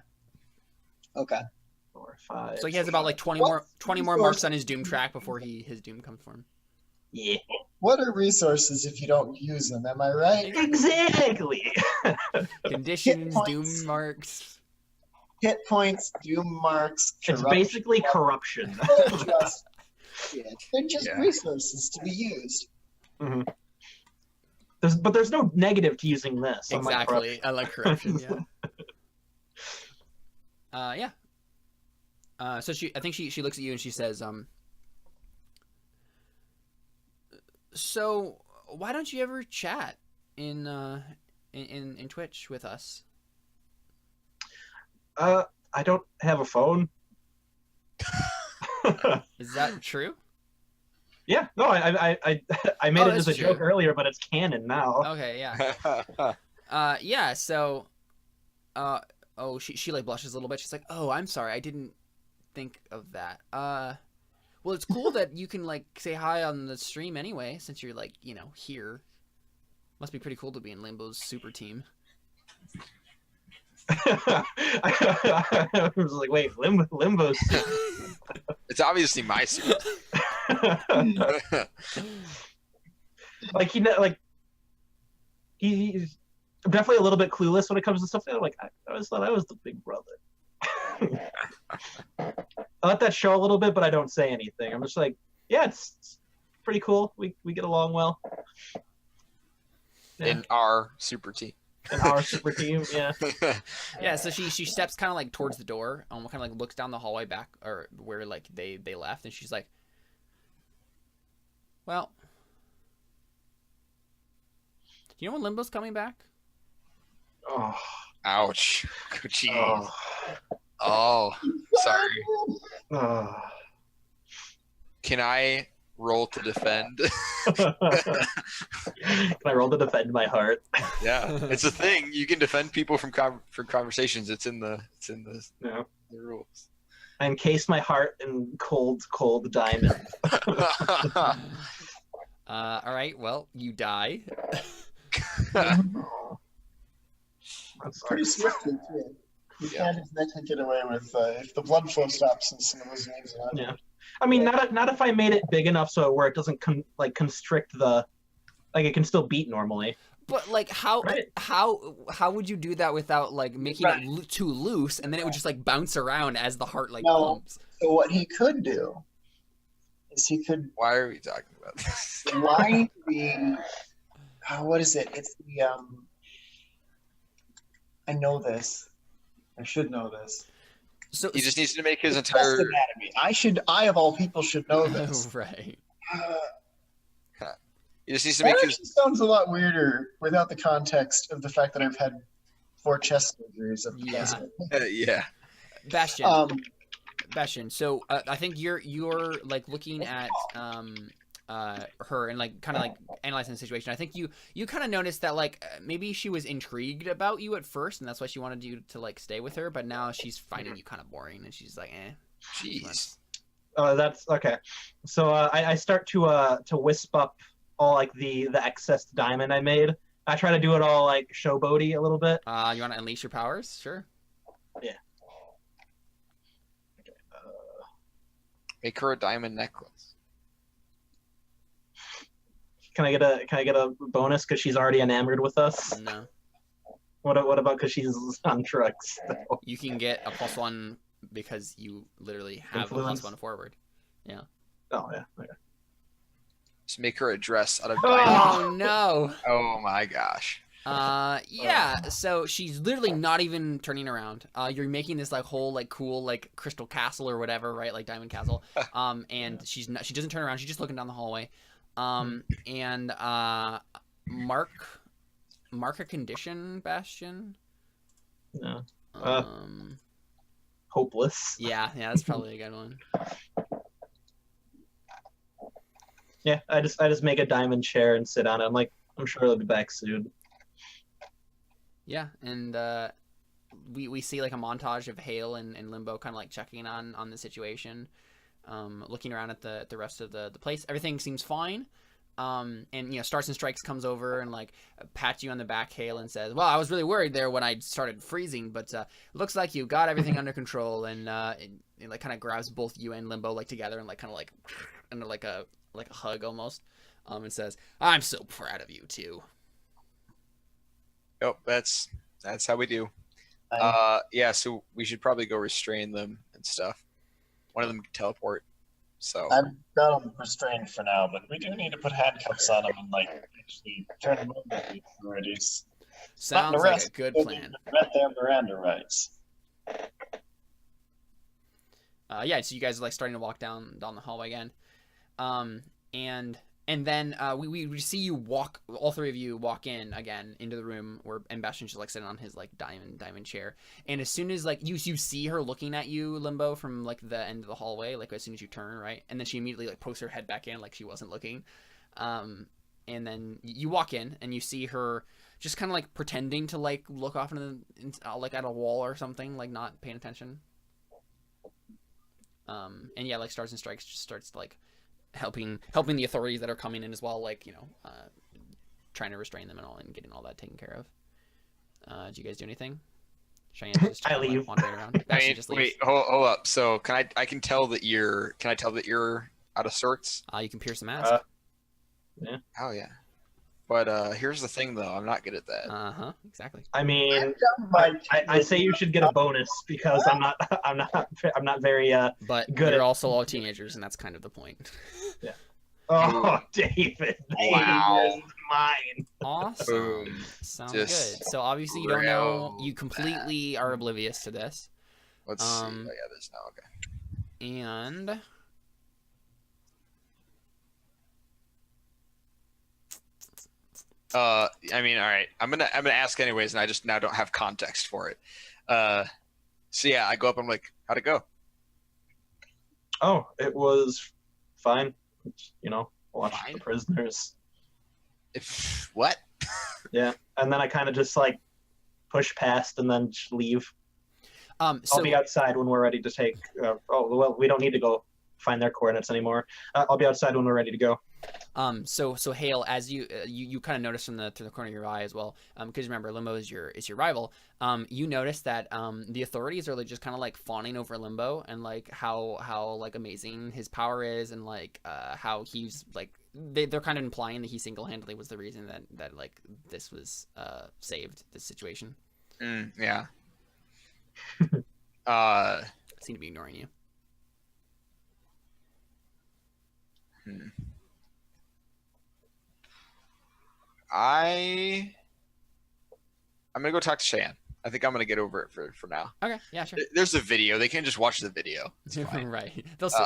4, 5. So he has about like 20 more marks on his doom track before his doom comes for him. Yeah. What are resources if you don't use them? Am I right? Exactly. Conditions, Hit doom points. marks. Hit points, doom marks. It's corruption. basically corruption. They're just Yeah. resources to be used. There's no negative to using this. unlike Exactly. I like corruption. Yeah. So I think she looks at you and she says, so why don't you ever chat in Twitch with us? I don't have a phone. Is that true? Yeah, no, I made Oh, it as a that's joke true. earlier, but it's canon now. Okay, yeah. Yeah, so oh, she like blushes a little bit. She's like, "Oh, I'm sorry. I didn't think of that." Well, it's cool that you can like say hi on the stream anyway, since you're like, here. Must be pretty cool to be in Limbo's super team. I was like, wait, Limbo's. It's obviously my suit. Like he's definitely a little bit clueless when it comes to stuff. Like I always thought I was the big brother. I let that show a little bit, but I don't say anything. I'm just like, yeah, it's pretty cool. We get along well. Yeah. In our super team. In our super team, yeah. Yeah, so she steps kind of like towards the door, kind of like looks down the hallway back or where like they left, and she's like, "Well, do you know when Limbo's coming back?" Oh, Ouch. Jeez. oh, Oh, sorry. oh. Can I roll to defend? Can I roll to defend my heart? Yeah, it's a thing. You can defend people from conversations. It's in the Yeah. the rules. I encase my heart in cold diamond. All right. Well, you die. That's Pretty swiftly too. You can't exactly get away with if the blood flow stops in some of those names. Yeah. I mean, not if I made it big enough so where it doesn't constrict the, like it can still beat normally. But like, how Right. how would you do that without like making Right. it too loose, and then it would just like bounce around as the heart like No. pumps? So what he could do is he could Why are we talking about this? line the what is it? It's the I know this. I should know this. So He just needs to make his Chest entire. anatomy. I of all people should know this. right. He just needs to That make his. actually sounds a lot weirder without the context of the fact that I've had 4 chest surgeries of the Yeah. past. Yeah. Bastion. Bastion. So I think you're like looking at her and like kind of like analyzing the situation. I think you kind of noticed that like maybe she was intrigued about you at first, and that's why she wanted you to like stay with her. But now she's finding you kind of boring, and she's like, Jeez. That's okay. So I start to wisp up all like the excess diamond I made. I try to do it all like showboaty a little bit. You want to unleash your powers? Sure. Make her a diamond necklace. Can I get a bonus because she's already enamored with us? No. What about because she's on trucks? You can get a +1 because you literally have Influence? a +1 forward. Oh yeah. Okay. Just make her a dress out of diamond. Oh no. Oh my gosh. Yeah, so she's literally not even turning around. You're making this like whole like cool like crystal castle or whatever, right? Like diamond castle. And she doesn't turn around. She's just looking down the hallway. And mark a condition, Bastion. Yeah. Um Hopeless. yeah, that's probably a good one. Yeah, I just make a diamond chair and sit on it. I'm sure they'll be back soon. Yeah, and we see like a montage of Hale and Limbo kind of like checking on the situation, looking around at the rest of the place. Everything seems fine. And Starts and Strikes comes over and like pats you on the back, Hale, and says, "Well, I was really worried there when I started freezing, but looks like you got everything under control." And it like kind of grabs both you and Limbo like together and like kind of like under like a hug almost, and says, "I'm so proud of you too." Yep, that's how we do. Yeah, so we should probably go restrain them and stuff. One of them can teleport. So I've got them restrained for now, but we do need to put handcuffs on them and like actually turn them over to the authorities. Sounds Not like arrest, a good but plan. Prevent their Miranda rights. Yeah, so you guys are like starting to walk down the hallway again, and And then we see you walk, all three of you walk in again into the room where and Bastion's just like sitting on his like diamond chair. And as soon as like you see her looking at you, Limbo, from like the end of the hallway, like as soon as you turn, right? And then she immediately like pokes her head back in like she wasn't looking. And then you walk in and you see her just kind of like pretending to like look off like at a wall or something, like not paying attention. And yeah, like Stars and Strikes just starts to like helping the authorities that are coming in as well, like, you know, trying to restrain them and all, and getting all that taken care of. Do you guys do anything? Cheyenne just I leave. like, wandering around. I mean, just wait, hold up. So can I can tell that you're out of sorts? you can pierce the mask. Oh yeah. But here's the thing though, I'm not good at that. Exactly. I mean, I've done my I say you should get a bonus because I'm not very But good you're at. also all teenagers, and that's kind of the point. Oh, David, Wow. is mine. Awesome. Sounds Just good. So obviously you don't know, you real completely are oblivious to this. Let's see. Oh yeah, there's now. Okay. And I mean, all right. I'm gonna ask anyways, and I just now don't have context for it. So yeah, I go up. I'm like, how'd it go? Oh, it was fine. You know, watch Fine? the prisoners. If what? Yeah, and then I kind of just like push past and then just leave. so I'll be outside when we're ready to take. Oh well, we don't need to go find their coordinates anymore. I'll be outside when we're ready to go. So Hale, as you kind of notice through the corner of your eye as well, because remember Limbo is your rival. You notice that the authorities are like just kind of like fawning over Limbo and like how like amazing his power is, and like how he's like they're kind of implying that he single-handedly was the reason that like this was saved, this situation. Yeah. Seem to be ignoring you. I'm gonna go talk to Cheyenne. I think I'm gonna get over it for now. Okay, yeah, sure. There's a video. They can't just watch the video. It's fine. Right. They'll see.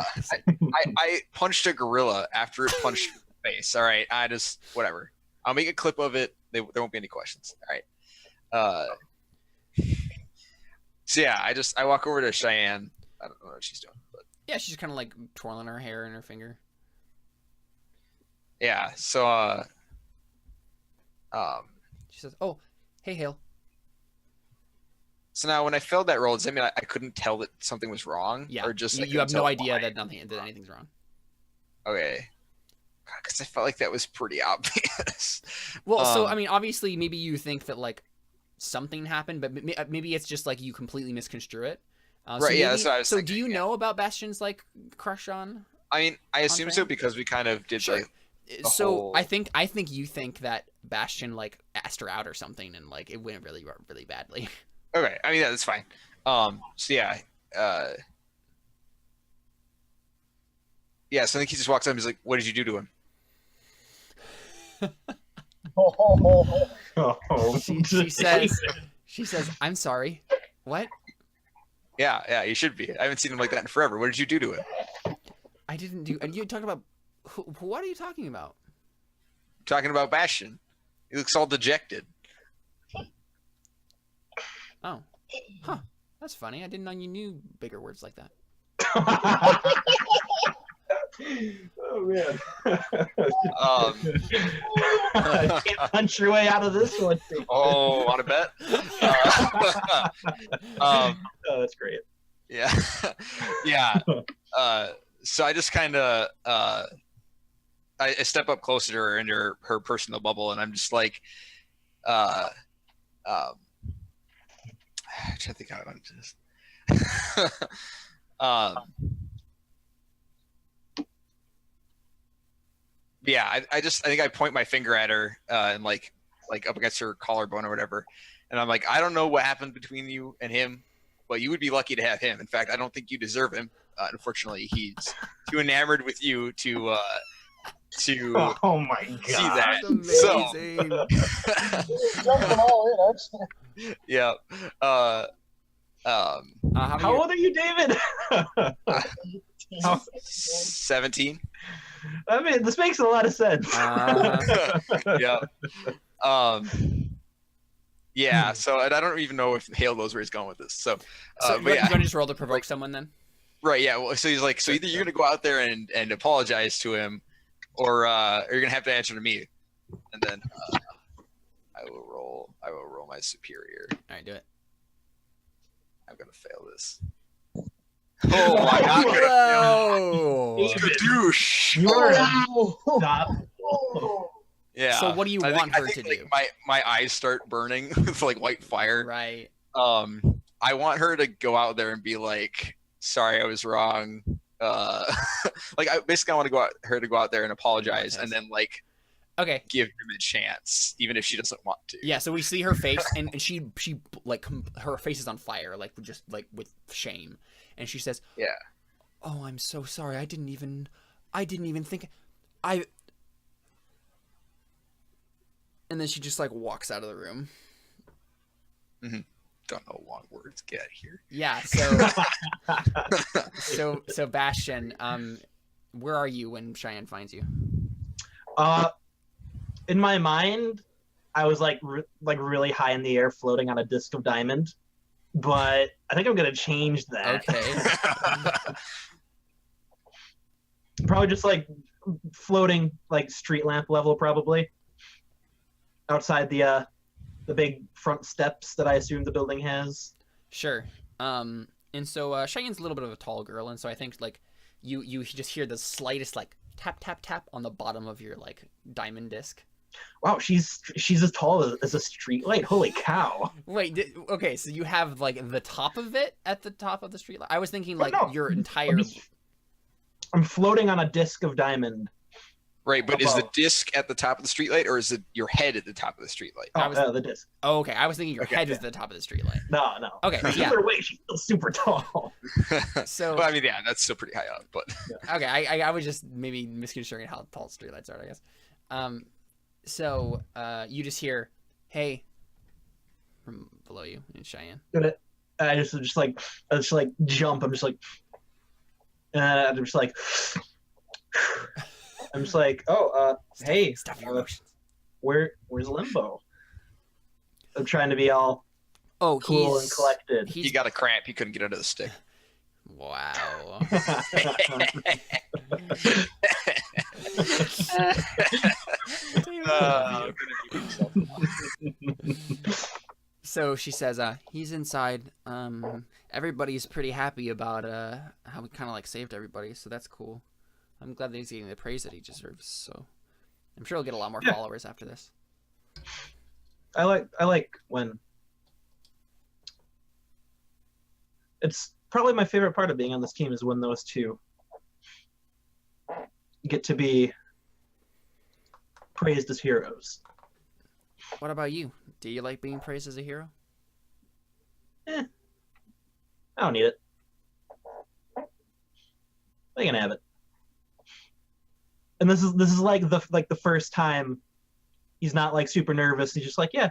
I punched a gorilla after it punched me in the face. All right. I just whatever. I'll make a clip of it. There won't be any questions. All right. So yeah, I walk over to Cheyenne. I don't know what she's doing, but Yeah, she's kind of like twirling her hair in her finger. yeah. So She says, "Oh, hey, Hale." so now when I failed that roll, does that mean I couldn't tell that something was wrong? Yeah, Or just you have no idea that anything's wrong. Okay. Because I felt like that was pretty obvious. Well, so I mean, obviously, maybe you think that like something happened, but maybe it's just like you completely misconstrue it. Right, yeah, that's what I was So thinking, do you yeah. know about Bastion's like crush on? I mean, I assume so Cheyenne? because we kind of did Sure. like So whole- I think you think that Bastion asked her out or something, and it went really really badly. okay. I mean, that's fine. So yeah, yeah. So I think he just walks up and he's like, "What did you do to him?" Oh, She says, "I'm sorry." What? Yeah. You should be. I haven't seen him like that in forever. What did you do to him? I didn't do. And you talking about? What are you talking about? I'm talking about Bastion. He looks all dejected. Oh, huh. That's funny. I didn't know you knew bigger words like that. Oh man. I can't punch your way out of this one. Oh, want to bet? Oh, that's great. Yeah, yeah. So I just kind of I step up closer to her into her personal bubble, and I'm just like, I'm trying to think how I want to do this. Yeah, I think I point my finger at her and like up against her collarbone or whatever, and I'm like, I don't know what happened between you and him, but you would be lucky to have him. In fact, I don't think you deserve him. Unfortunately, he's too enamored with you to Oh my god. see that. That's So amazing. Jumping all in, actually. yeah, How How old are you, David? 17. I mean, this makes a lot of sense. Yeah. Yeah. So and I don't even know if Hale knows where he's going with this. So, So but you yeah, want to just roll to provoke someone then? right. Yeah. Well, so he's like, so either you're gonna go out there and apologize to him, or you're gonna have to answer to me, and then I will roll my superior. All right, do it. I'm gonna fail this. Oh my god! Whoa. Douche. You're Oh, stop. Yeah. So what do you want her to do? Like, my eyes start burning with like white fire. Right. I want her to go out there and be like, "Sorry, I was wrong." Like I want her to go out there and apologize, and then like Okay. give him a chance, even if she doesn't want to. Yeah, so we see her face, and she like her face is on fire, like just like with shame, and she says, Yeah. "Oh, I'm so sorry. I didn't even think And then she just like walks out of the room. Don't know long words. Get out of here. Yeah. So Bastion, where are you when Cheyenne finds you? In my mind, I was like really high in the air, floating on a disc of diamond. But I think I'm gonna change that. Okay. Probably just like floating, like street lamp level, probably outside the big front steps that I assume the building has. Sure. And so Cheyenne's a little bit of a tall girl, and so I think like you just hear the slightest like tap tap tap on the bottom of your like diamond disc. Wow, she's as tall as a street light. Holy cow! Wait, okay, so you have like the top of it at the top of the street light. I was thinking like no. your entire. I'm floating on a disc of diamond. Right, but is the Above. disc at the top of the streetlight, or is it your head at the top of the streetlight? The disc. Oh, okay, I was thinking your Okay, head was at the top of the street light. No. Okay, yeah. Either way, she's still super tall. So Well, I mean, yeah, that's still pretty high up, but okay, I was just maybe misconstruing how tall street lights are, I guess. So you just hear, "Hey," from below you in Cheyenne. I just jump. I'm just like, oh, hey, Stop your emotions. where's Limbo? I'm trying to be all Oh, cool and collected. he got a cramp. He couldn't get under the stick. Wow. So she says, he's inside. Everybody's pretty happy about how we kind of like saved everybody, so that's cool. I'm glad that he's getting the praise that he deserves. So I'm sure he'll get a lot more followers after this. I like when it's probably my favorite part of being on this team is when those two get to be praised as heroes. What about you? Do you like being praised as a hero? I don't need it. I can have it. And this is like the first time he's not like super nervous. He's just like, yeah,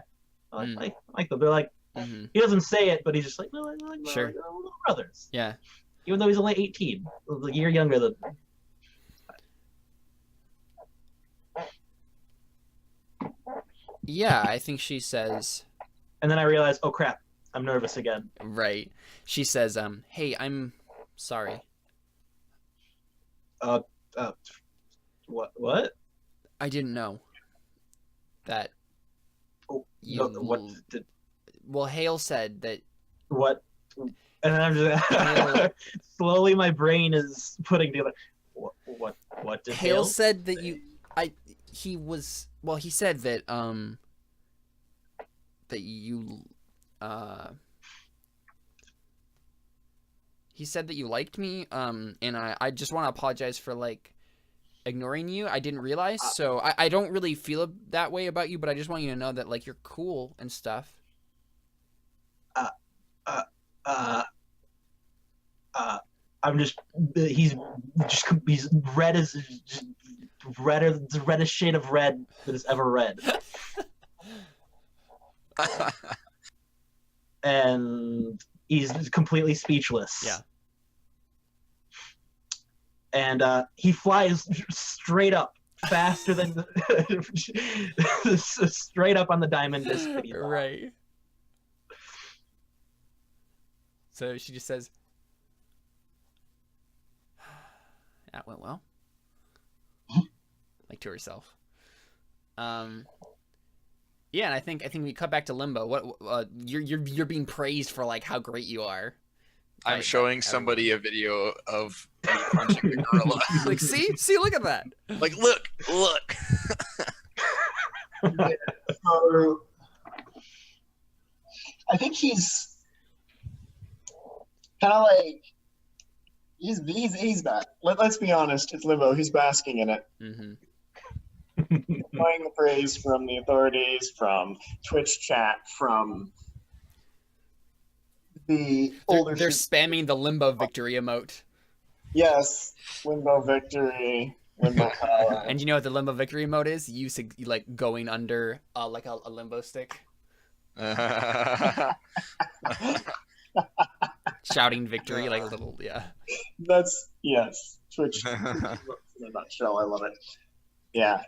I like them. They're like, he doesn't say it, but he's just like, no, I like my Sure. little brothers. Yeah. Even though he's only 18, a year younger than me. Yeah, I think she says. And then I realized, oh crap, I'm nervous again. Right. She says, hey, I'm sorry. What? I didn't know that Oh, you. no, what? Well, Hale said that. What? And then I'm just slowly my brain is putting together. What did Hale said that you. He said that that you he said that you liked me, and I just want to apologize for like ignoring you. I didn't realize, so I don't really feel that way about you, but I just want you to know that like you're cool and stuff. I'm just he's red as redder, the reddest shade of red that is ever red. And he's completely speechless. Yeah. and he flies straight up, faster than straight up on the diamond disc that he's on. Right. So she just says, "That went well," like to herself. Yeah, and I think we cut back to Limbo. What you're being praised for like how great you are. I'm showing somebody a video of me punching the gorilla. Like, see, look at that. Like, look. So, I think he's kind of like he's not. Let's be honest. It's Limbo. He's basking in it. Mm-hmm. Enjoying the praise from the authorities, from Twitch chat, from the older. They're spamming the Limbo victory emote. Yes, Limbo victory, Limbo power. And you know what the Limbo victory emote is? You like going under like a limbo stick, shouting victory like a little That's yes, Twitch in a nutshell. I love it. Yeah.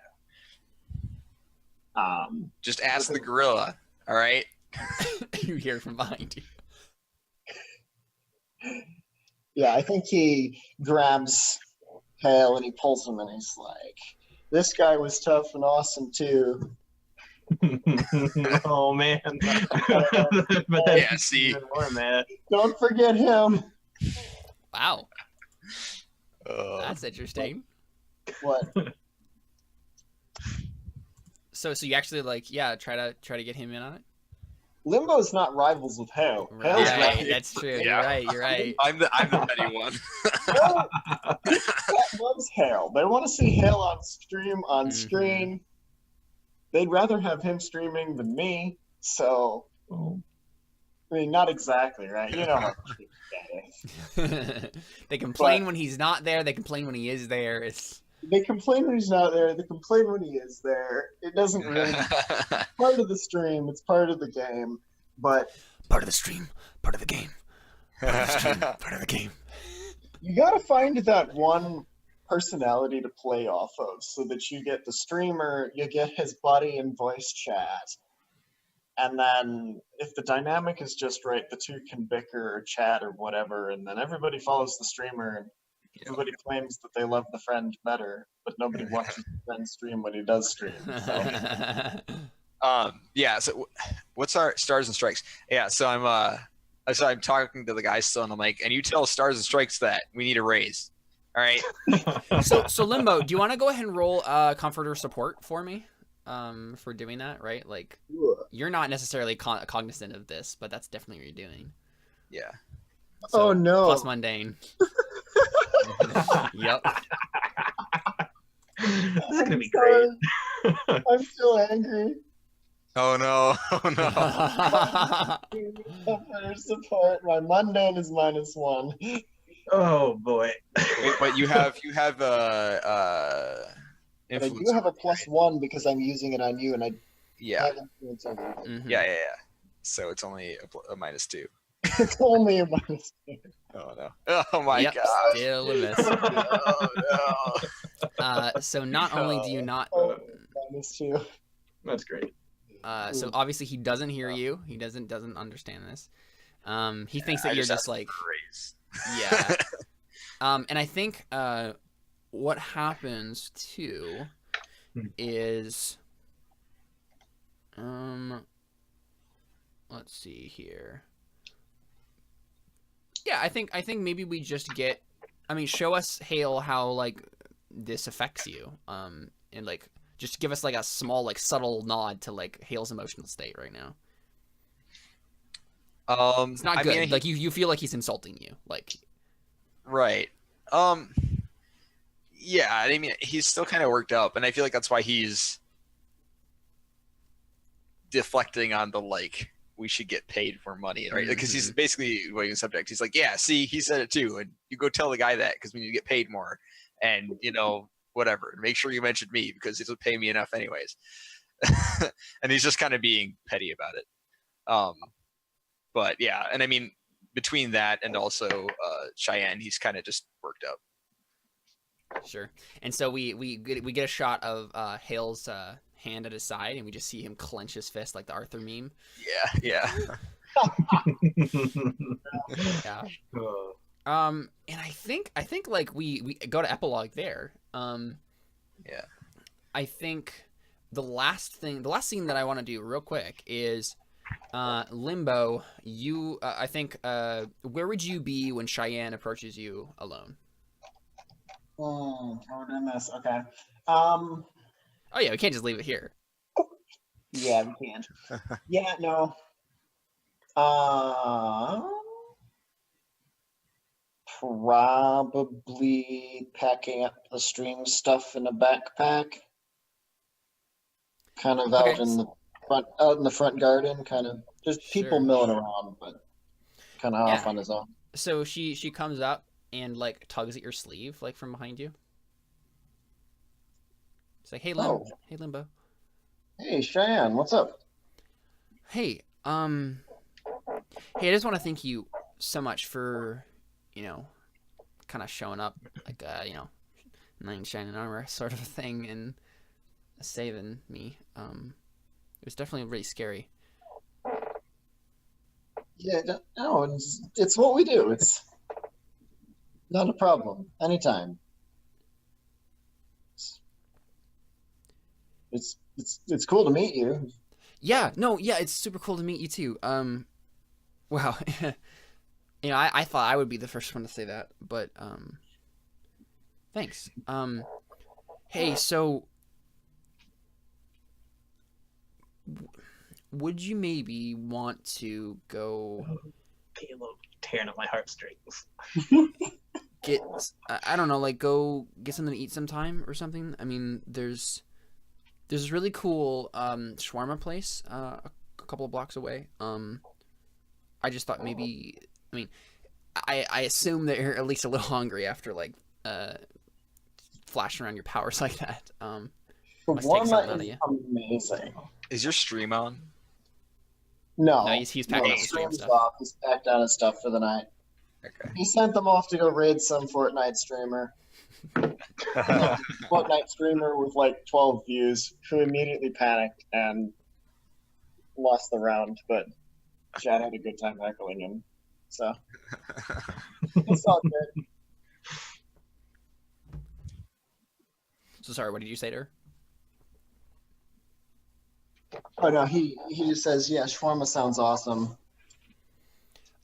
Just ask the gorilla. All right. You hear it from behind you. Yeah, I think he grabs Hale and he pulls him and he's like, "This guy was tough and awesome too." Oh man! But Yeah, see. more, man. Don't forget him. Wow, that's interesting. What? So you actually like try to get him in on it. Limbo's not rivals with Hale. Hale's Right, that's true. Yeah. You're right. I'm the petty one. Chat loves Hale. They want to see Hale on stream, on screen. They'd rather have him streaming than me. So, I mean, not exactly, right? You know how that is. They complain when he's not there. They complain when he is there. They complain when he's not there. They complain when he is there. It doesn't really. Part of the stream. It's part of the game. But part of the stream, part of the game. Part of the stream, part of the game. You gotta find that one personality to play off of, so that you get the streamer, you get his buddy in voice chat, and then if the dynamic is just right, the two can bicker or chat or whatever, and then everybody follows the streamer and everybody claims that they love the friend better, but nobody watches the friend stream when he does stream. So. Yeah. So, what's our Stars and Strikes? Yeah. So I'm talking to the guy still, and I'm like, and you tell Stars and Strikes that we need a raise. All right. So Limbo, do you want to go ahead and roll comforter support for me? For doing that, right? Like, you're not necessarily cognizant of this, but that's definitely what you're doing. Yeah. So, oh no. Plus mundane. Yep. This is gonna be great. I'm still angry. Oh no. Oh no. Comforter support. My mundane is -1. Oh boy. Wait, but you have But I do have a +1 because I'm using it on you, and I yeah. have influence over you. Mhm. Yeah. So it's only a -2. It's only a -2. Oh no. Oh my Yep, god. still a miss. Oh no. So not only do you not, Oh, -2. That's great. so obviously he doesn't hear you. He doesn't understand this. He thinks that you're just like, raise. yeah. And I think what happens too is, let's see here. Yeah, I think maybe we just get, show us, Hale, how like this affects you. And like just give us like a small like subtle nod to like Hale's emotional state right now. It's not good. Like you feel like he's insulting you. Like, right. Yeah, I mean he's still kind of worked up, and I feel like that's why he's deflecting on the like we should get paid for money, right? Because he's basically avoiding the subject. He's like, yeah, see, he said it too, and you go tell the guy that because we need to get paid more, and whatever. Make sure you mentioned me because it'll pay me enough anyways. And he's just kind of being petty about it. But yeah, and I mean between that and also Cheyenne, he's kind of just worked up. Sure. And so we get a shot of Hale's hand at his side, and we just see him clench his fist like the Arthur meme. Yeah. Yeah. Oh. And I think like we go to epilogue there. Yeah. I think the last scene that I want to do real quick is Limbo. You, I think, where would you be when Cheyenne approaches you alone? Oh, we're doing this. Okay. Oh yeah, we can't just leave it here. Yeah, we can. Yeah, no. Probably packing up the stream stuff in a backpack. Kind of Okay. out in the front garden, kind of just people Sure. milling around, but kind of off Yeah. on his own. So she comes up and like tugs at your sleeve like from behind you. It's like, hey Oh. Hey Limbo. Hey, Cheyenne, what's up? Hey, I just want to thank you so much for, kind of showing up like, knight in shining armor sort of a thing and saving me. It was definitely really scary. Yeah, no, it's what we do. It's not a problem. Anytime. It's cool to meet you. Yeah, no, yeah, it's super cool to meet you too. Wow. I thought I would be the first one to say that, but thanks. Hey, so would you maybe want to go Caleb tearing at my heartstrings. get, I don't know, like go get something to eat sometime or something? I mean, there's this really cool shawarma place a couple of blocks away. I just thought maybe, I mean, I assume that you're at least a little hungry after like flashing around your powers like that. Must take something out of you. Amazing. Is your stream on? No, No, he's packing up the stream stream's stuff. off. He's packed out his stuff for the night. Okay. He sent them off to go raid some Fortnite streamer. Fortnite streamer with like 12 views, who immediately panicked and lost the round, but Chad had a good time heckling him. So it's all good. So sorry, what did you say to her? Oh no, he just says, yeah, shawarma sounds awesome.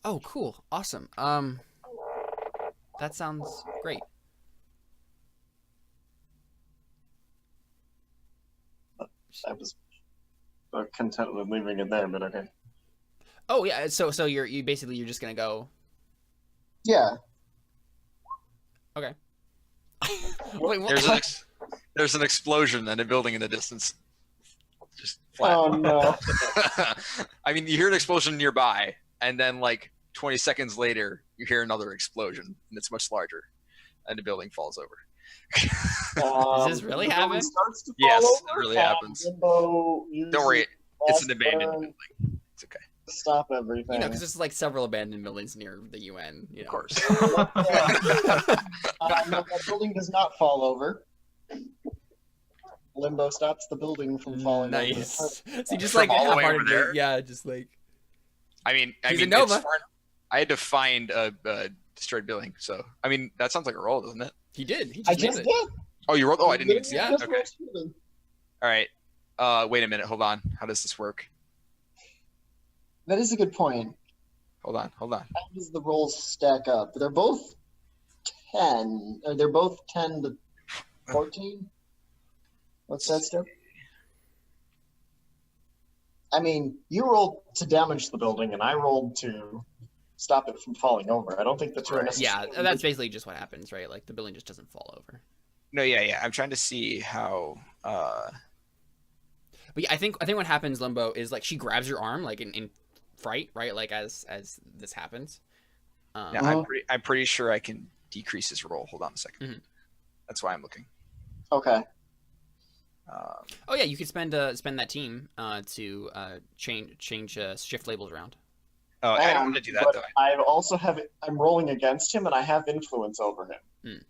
Oh, cool, awesome. That sounds great. I was content with leaving it there, but okay. Oh yeah, so you're basically just gonna go. Yeah. Okay. Wait, what? There's an explosion and a building in the distance. Just flat. Oh no. I mean, you hear an explosion nearby, and then like 20 seconds later, you hear another explosion, and it's much larger, and the building falls over. Does this really the happen? building starts to fall Yes, it over, really and happens. Limbo uses Don't worry, it's an fast abandoned burn building. It's okay. to stop everything. Because there's like several abandoned buildings near the UN. Of course. No, that building does not fall over. Limbo stops the building from falling over. Nice. So you just From like all the way over half-heartedly, there? yeah, just like. I mean, He's a it's Nova. I had to find a destroyed building, so I mean that sounds like a roll, doesn't it? He did. He I just just made it. did. Oh, you rolled. Oh, I didn't even see Yeah. that. Just Okay. rolled shooting. All right. Wait a minute. Hold on. How does this work? That is a good point. Hold on. How does the rolls stack up? They're both 10. Or they're both 10 to 14. What's that stuff? I mean, you rolled to damage the building, and I rolled to stop it from falling over. I don't think the two are Yeah, necessarily. that's basically just what happens, right? Like the building just doesn't fall over. No, yeah. I'm trying to see how. But yeah, I think what happens, Limbo, is like she grabs your arm like in fright, right? Like as this happens. Yeah, I'm pretty sure I can decrease his roll. Hold on a 2nd Mhm. That's why I'm looking. Okay. Oh yeah, you could spend that team to change shift labels around. Oh, I don't And- want to do that but though. I also have. I'm rolling against him, and I have influence over him.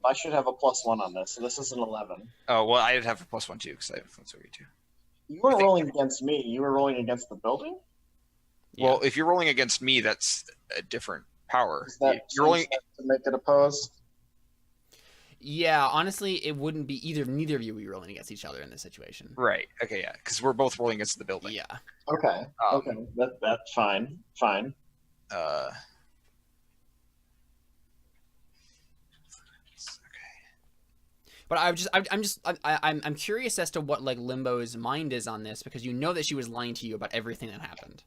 I should have a +1 on this, so this is an 11. Oh well, I'd have a +1 too because I have influence over you too. You weren't rolling against me. You were rolling against the building. Well, if you're rolling against me, that's a different power. Is that You're rolling. to make it opposed? Yeah, honestly, it wouldn't be neither of you would be rolling against each other in this situation. Right. Okay. Yeah. Because we're both rolling against the building. Yeah. Okay. Okay. That's fine. Fine. Okay. But I'm curious as to what like Limbo's mind is on this, because you know that she was lying to you about everything that happened.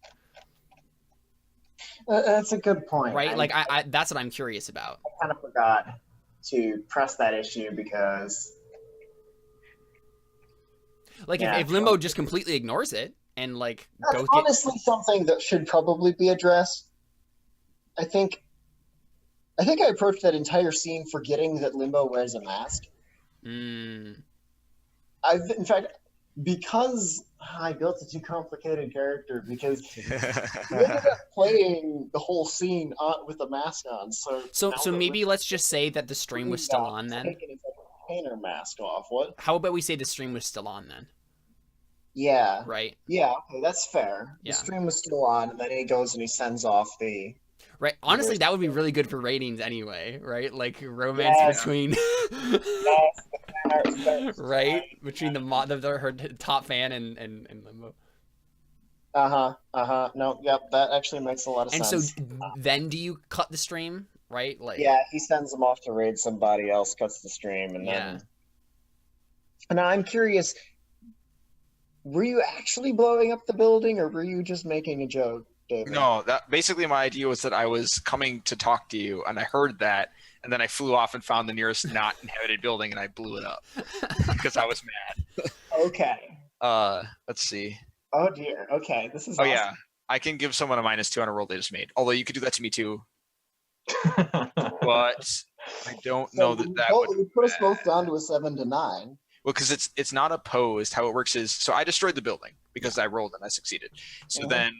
That's a good point. Right? Like I that's what I'm curious about. I kind of forgot to press that issue because Like Yeah, if Limbo just completely ignores it and like that's goes honestly something that should probably be addressed. I think I approached that entire scene forgetting that Limbo wears a mask. Mm. In fact, because I built a too complicated character, because we ended up playing the whole scene with the mask on. So maybe let's just say that the stream was still on then. Taking his painter mask off. What? How about we say the stream was still on then? Yeah. Right? Yeah. Okay, that's fair. Yeah. The stream was still on, and then he goes and he sends off the. Right. Honestly, that would be really good for ratings anyway, right? Like romance between right? Between her top fan and Limbo. No, yep, that actually makes a lot of sense. And so then do you cut the stream, right? Like yeah, he sends them off to raid somebody else, cuts the stream, and then. Now I'm curious. Were you actually blowing up the building, or were you just making a joke, David? No, that basically my idea was that I was coming to talk to you, and I heard that, and then I flew off and found the nearest not inhabited building, and I blew it up because I was mad. Okay. Let's see. Oh dear. Okay, this is. Oh awesome. yeah, I can give someone a -2 on a roll they just made. Although you could do that to me too, but I don't know that would. You put us both down to a 7 to 9. Well, because it's not opposed. How it works is, so I destroyed the building because I rolled and I succeeded. So then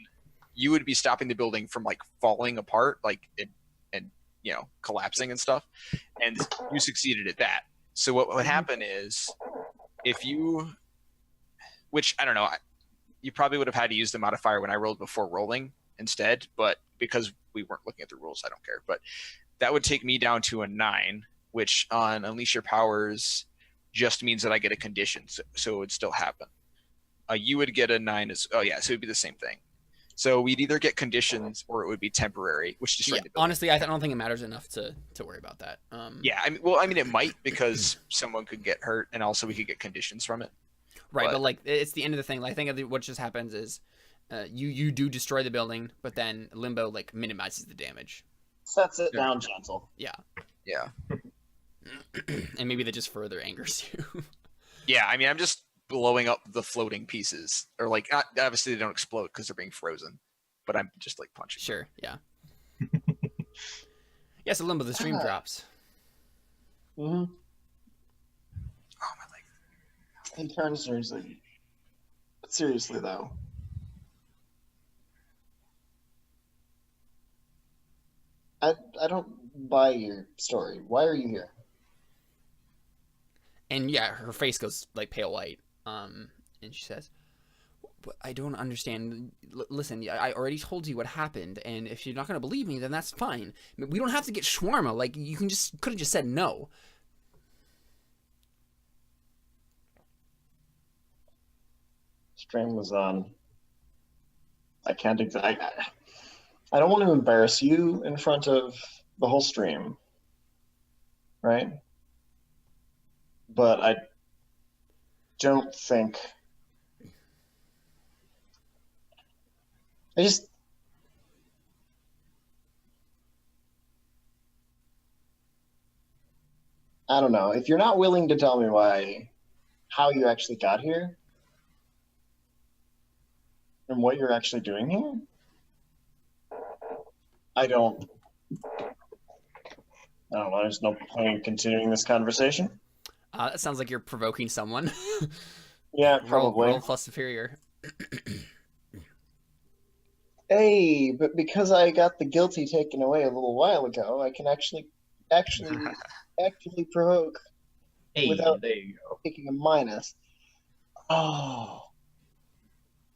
you would be stopping the building from like falling apart, like and collapsing and stuff, and you succeeded at that. So what would happen is, if you, which I don't know, you probably would have had to use the modifier when I rolled before rolling instead, but because we weren't looking at the rules, I don't care. But that would take me down to a 9, which on Unleash Your Powers just means that I get a condition, so it would still happen. You would get a 9 so it would be the same thing. So we'd either get conditions or it would be temporary, which destroyed the building. Honestly, I don't think it matters enough to worry about that. Yeah, I mean, it might, because someone could get hurt, and also we could get conditions from it. Right, but like it's the end of the thing. Like, I think what just happens is you do destroy the building, but then Limbo like minimizes the damage. Sets it down gentle. Yeah. Yeah. And maybe that just further angers you. Yeah, I mean, I'm just blowing up the floating pieces, or like obviously they don't explode because they're being frozen, but I'm just like punching. Sure. Yeah. Yeah. So Limbo, the stream drops. Mm-hmm. Oh my leg. In turns, seriously though. I don't buy your story. Why are you here? And yeah, her face goes like pale white. And she says, I don't understand. Listen, I already told you what happened, and if you're not going to believe me, then that's fine. We don't have to get shawarma. Like, you could have just said no. Stream was on. I can't exactly. I don't want to embarrass you in front of the whole stream, right? But I don't think. I don't know. If you're not willing to tell me how you actually got here, and what you're actually doing here, I don't know. There's no point in continuing this conversation. That sounds like you're provoking someone. Yeah, probably. Roll plus superior. Hey, but because I got the guilty taken away a little while ago, I can actually actively provoke Hey, Without- there you go. taking a minus. Oh.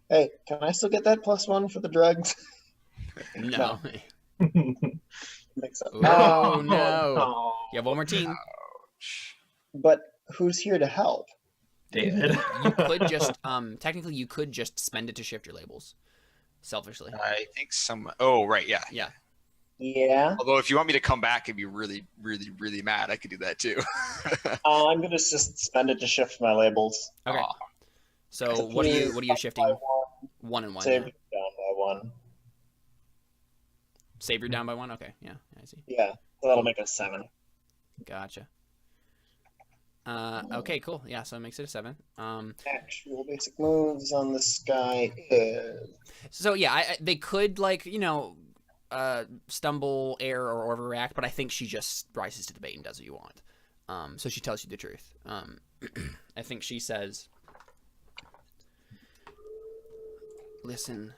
Hey, can I still get that +1 for the drugs? No. I think so. Oh, no. no. You have one more team. But who's here to help? David. You could just technically you could just spend it to shift your labels. Selfishly. I think some. Oh, right, yeah. Yeah. Yeah. Although if you want me to come back and be really, really, really mad, I could do that too. I'm gonna just spend it to shift my labels. Okay. Aw. So what are you shifting? By 1 and 1. Save Yeah. it down by 1. Save your down by 1. Okay. Yeah, I see. Yeah, so that'll make it a 7. Gotcha. Okay, cool. Yeah, so it makes it a 7. Actual basic moves on this guy is So yeah, they could like stumble, err, or overreact, but I think she just rises to the bait and does what you want. So she tells you the truth. I think she says, "Listen,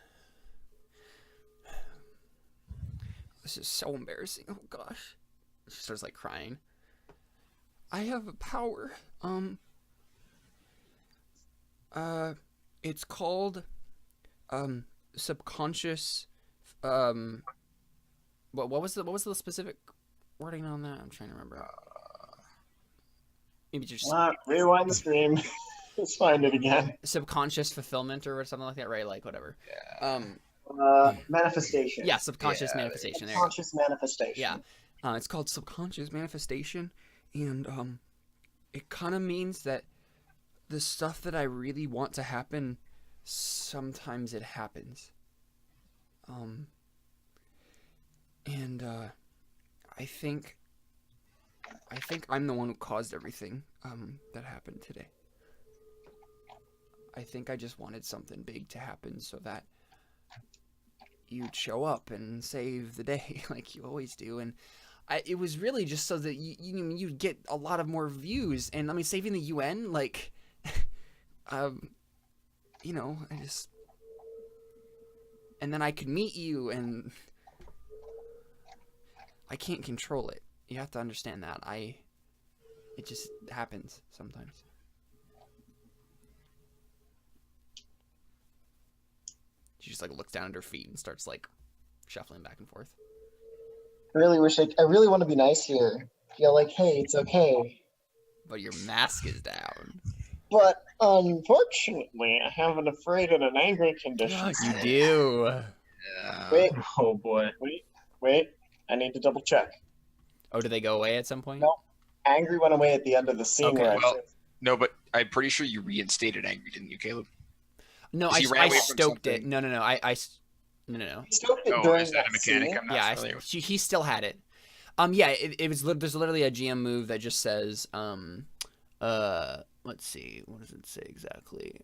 this is so embarrassing. Oh gosh." She starts like crying. I have a power. It's called subconscious. What was the specific wording on that? I'm trying to remember. Maybe just rewind the stream. Let's find it again. subconscious fulfillment or something like that, right? Like whatever. Manifestation. Yeah, subconscious manifestation. There you go. Conscious manifestation. Yeah, it's called subconscious manifestation, and it kind of means that the stuff that I really want to happen, sometimes it happens. And I think I'm the one who caused everything that happened today. I think I just wanted something big to happen so that you'd show up and save the day like you always do. And it was really just so that you'd get a lot of more views. And I mean, saving the UN, like, I just, and then I could meet you, and I can't control it. You have to understand that. It just happens sometimes. She just like looks down at her feet and starts like shuffling back and forth. I really want to be nice here. Feel like, hey, it's okay. But your mask is down. But unfortunately, I have an afraid and an angry condition. You do. Yeah. Wait, Oh boy. wait. I need to double check. Oh, do they go away at some point? No. Angry went away at the end of the scene Okay, where well- I said, No, but I'm pretty sure you reinstated Angry, didn't you, Caleb? No, 'Cause I he ran away from stoked it. something. No. No. he stoked it Oh, during is that a that mechanic? scene. I'm not Yeah, familiar with. he still had it. Yeah, it was. There's literally a GM move that just says, let's see, what does it say exactly?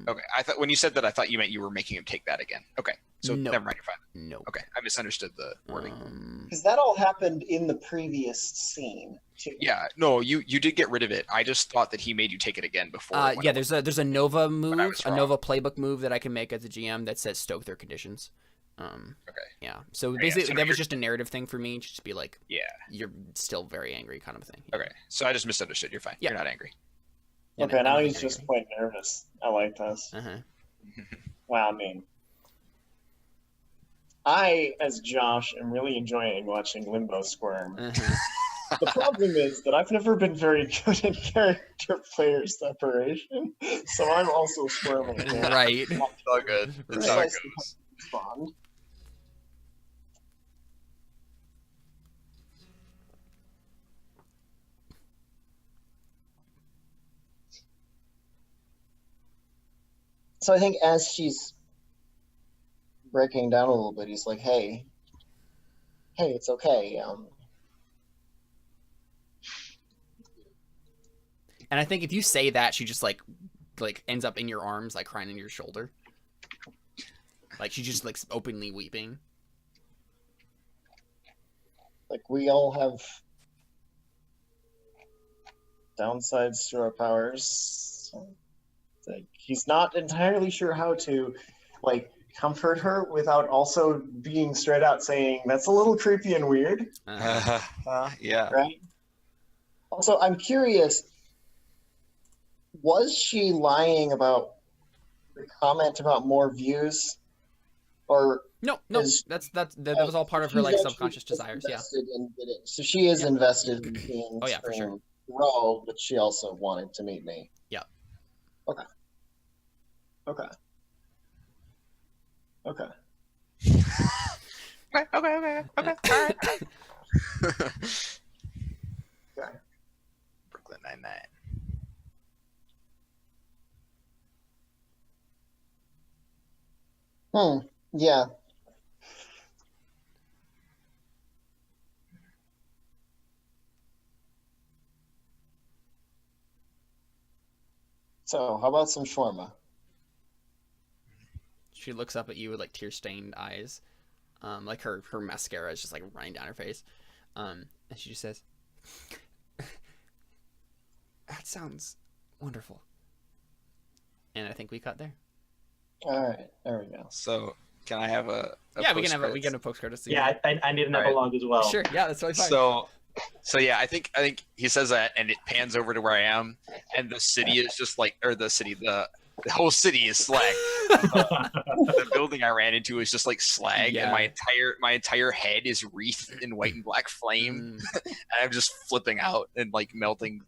Okay, I thought when you said that, I thought you meant you were making him take that again. Okay, so No. never mind, you're fine. Nope. Okay, I misunderstood the wording. Because that all happened in the previous scene, too. Yeah, no, you did get rid of it. I just thought that he made you take it again before. it went Yeah, away. there's a Nova move, was a wrong. Nova playbook move that I can make as a GM that says stoke their conditions. Okay. Yeah. So Yeah, basically, so that was you're- just a narrative thing for me, just to be like, Yeah. you're still very angry, kind of a thing. Okay, so I just misunderstood. You're fine. Yeah. You're not angry. Yeah, Okay, I'm now not he's angry. just quite nervous. I like this. Uh-huh. Wow, I mean, I, as Josh, am really enjoying watching Limbo squirm. Uh-huh. The problem is that I've never been very good at character player separation, so I'm also squirming. here. Right. It's all good. That's how it Precisely goes. Respond. So I think as she's breaking down a little bit, he's like, hey, it's okay. And I think if you say that, she just like ends up in your arms, like crying in your shoulder. Like she's just like openly weeping. Like, we all have downsides to our powers. Like, he's not entirely sure how to, like, comfort her without also being straight out saying, that's a little creepy and weird, Uh-huh. Yeah. right? Also, I'm curious, was she lying about the comment about more views? Or No, is- that was all part of her she's like actually subconscious desires. Yeah. invested in getting, so she is Yeah. invested in being Oh, yeah, for sure. Grow, but she also wanted to meet me. Yeah. Okay. Okay. Okay. Okay. All right. Okay. Brooklyn Nine-Nine. Yeah. So, how about some shawarma? She looks up at you with like tear-stained eyes, like her mascara is just like running down her face, and she just says, "That sounds wonderful." And I think we cut there. All right, there we go. So can I have a Yeah, we can have post-credits? a post credits. Yeah, I need an Alright. epilogue as well. Sure. Yeah, that's totally fine. So yeah, I think he says that, and it pans over to where I am, and the city is just like, or the whole city is slag. The building I ran into is just like slag, Yeah. and my entire head is wreathed in white and black flame, and I'm just flipping out and like melting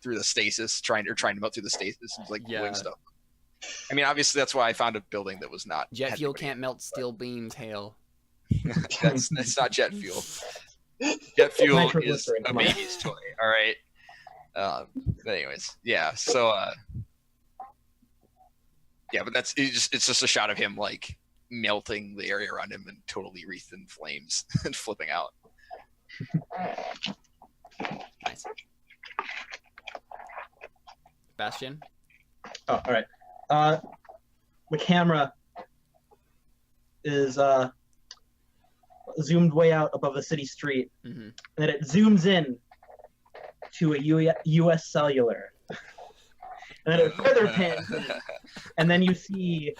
through the stasis, trying to melt through the stasis and like Yeah. doing stuff. I mean, obviously that's why I found a building that was not Jet had fuel nobody can't melt steel beams, Hale. That's not jet fuel. Jet fuel is Nitroglycerin, a come on. baby's toy. All right. But anyways, yeah. So yeah, but it's just a shot of him like melting the area around him and totally wreathed in flames and flipping out. Nice. Bastion. Oh, all right. The camera is zoomed way out above the city street, Mm-hmm. and then it zooms in to a U.S. cellular, and then it further pans in, and then you see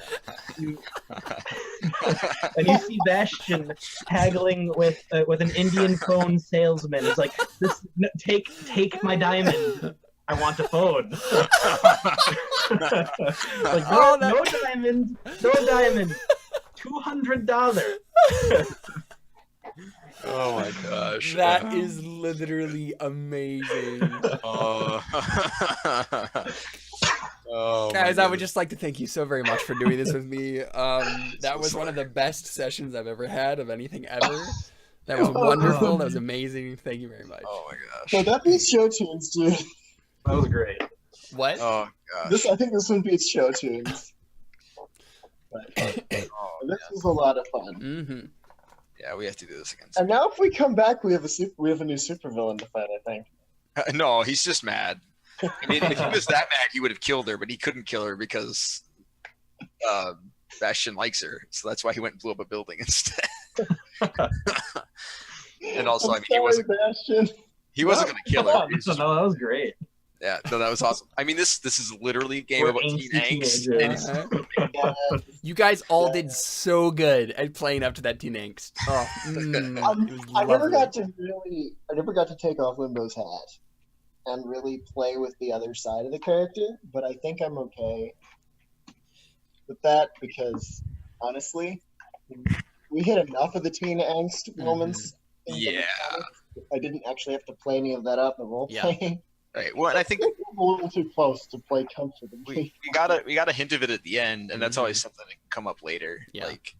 Bastion haggling with an Indian phone salesman. It's like, take my diamond. I want a phone. Like, no diamond, $200. Oh my gosh. That is literally amazing. Oh. Oh, Guys, my I would just like to thank you so very much for doing this with me. That was one of the best sessions I've ever had of anything ever. That was wonderful. That was amazing. Thank you very much. Oh my So gosh. that beats show tunes, dude. That was great. What? Oh gosh. I think this one beats show tunes. But Oh, this was a lot of fun. Mm-hmm. yeah, we have to do this again. And now, if we come back, we have a new supervillain to fight. I think. No, he's just mad. I mean, if he was that mad, he would have killed her, but he couldn't kill her because Bastion likes her, so that's why he went and blew up a building instead. And also, I mean, Bastion. he wasn't going to kill her. He was just- No, that was great. yeah, no, that was awesome. I mean, this is literally a game We're about teen angsty angst. teenagers. And Uh-huh. You guys all did so good at playing up to that teen angst. Oh, it was I never lovely. got to take off Limbo's hat and really play with the other side of the character, but I think I'm okay with that because honestly, we hit enough of the teen angst moments. in the Yeah. mechanics. I didn't actually have to play any of that up in role playing. Right. Well, and I think I'm a little too close to play comfortably. we got a hint of it at the end, and that's always something that can come up later. Yeah. Like,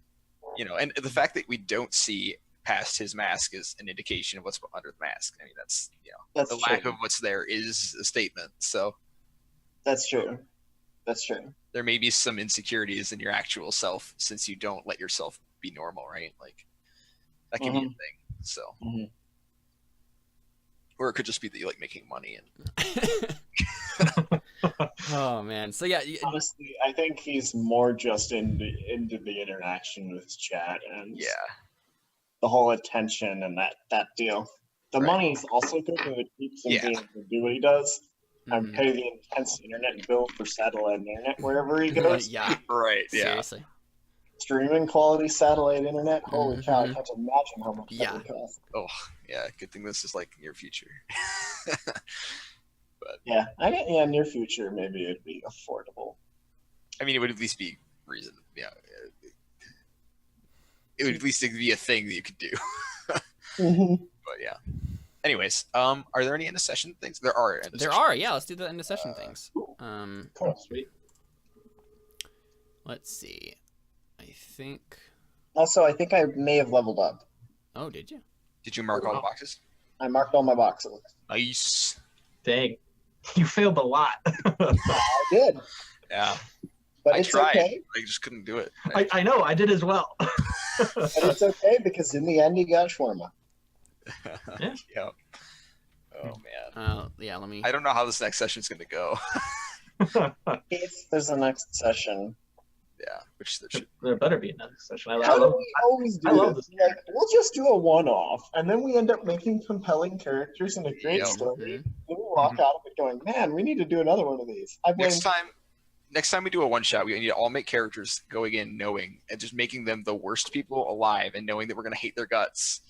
you know, and the fact that we don't see past his mask is an indication of what's under the mask. I mean, that's, you know, That's the true. lack of what's there is a statement. So That's true. That's true. there may be some insecurities in your actual self since you don't let yourself be normal, right? Like that can be a thing. So, Mhm. or it could just be that you like making money and Oh man. So yeah, Honestly, I think he's more just into the interaction with his chat and yeah. the whole attention and that deal. The Right. money's also good because it keeps him Yeah. being able to do what he does and Mhm. pay the intense internet bill for satellite internet wherever he goes. Yeah. Right. Yeah. Seriously. streaming quality satellite internet. Holy cow! I Mhm. can't imagine how much Yeah. that would cost. Oh, yeah. Good thing this is like near future. Yeah, near future maybe it'd be affordable. I mean, it would at least be reason. Yeah. It would at least be a thing that you could do. Mhm. But yeah. Anyways, are there any end of session things? There are. There are, yeah. Let's do the end of session things. Cool. Sweet. Let's see. I think. Also, I think I may have leveled up. Oh, did you? Did you mark all the boxes? I marked all my boxes. Nice. Dang. You failed a lot. I did, Yeah. but I it's tried. okay. I just couldn't do it. I know, I did as well. But it's okay because in the end you got shawarma. Yeah. Yeah. Oh man. Yeah. Let me. I don't know how this next session's gonna go. If there's a next session, Yeah. Which there should. There better be another session. how do we always do I love this? this Like, we'll just do a one-off, and then we end up making compelling characters and a great Yep. story. Mhm. Then we walk out of it going, man, we need to do another one of these. I blame Next time we do a one shot, we need to all make characters going in knowing and just making them the worst people alive and knowing that we're gonna hate their guts.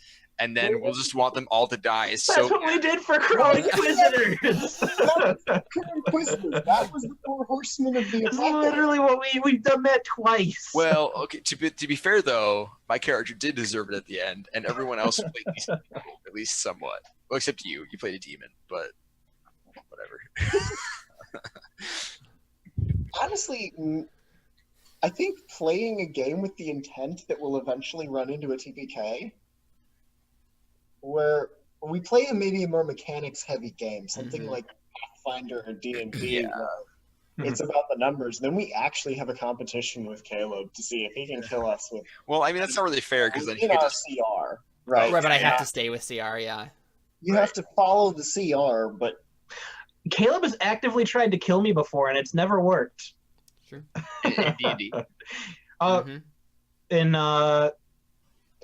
And then we'll just want them all to die. That's So what we did for Crow Inquisitors. Inquisitors. That was the four horsemen of the That's apocalypse. literally what we've done that twice. well, okay. To be fair though, my character did deserve it at the end, and everyone else played decent people, at least somewhat. Well, except you. You played a demon, but whatever. Honestly, I think playing a game with the intent that will eventually run into a TPK, where we play maybe a more mechanics-heavy game, something Mhm. like Pathfinder or D&D, Yeah. where it's about the numbers. Then we actually have a competition with Caleb to see if he can kill us with Well, I mean that's not really fair because then he in could our just. CR, right? Right, but I have Yeah. to stay with CR. Yeah. You have to follow the CR, but Caleb has actively tried to kill me before, and it's never worked. Sure. In D&D. Mhm. In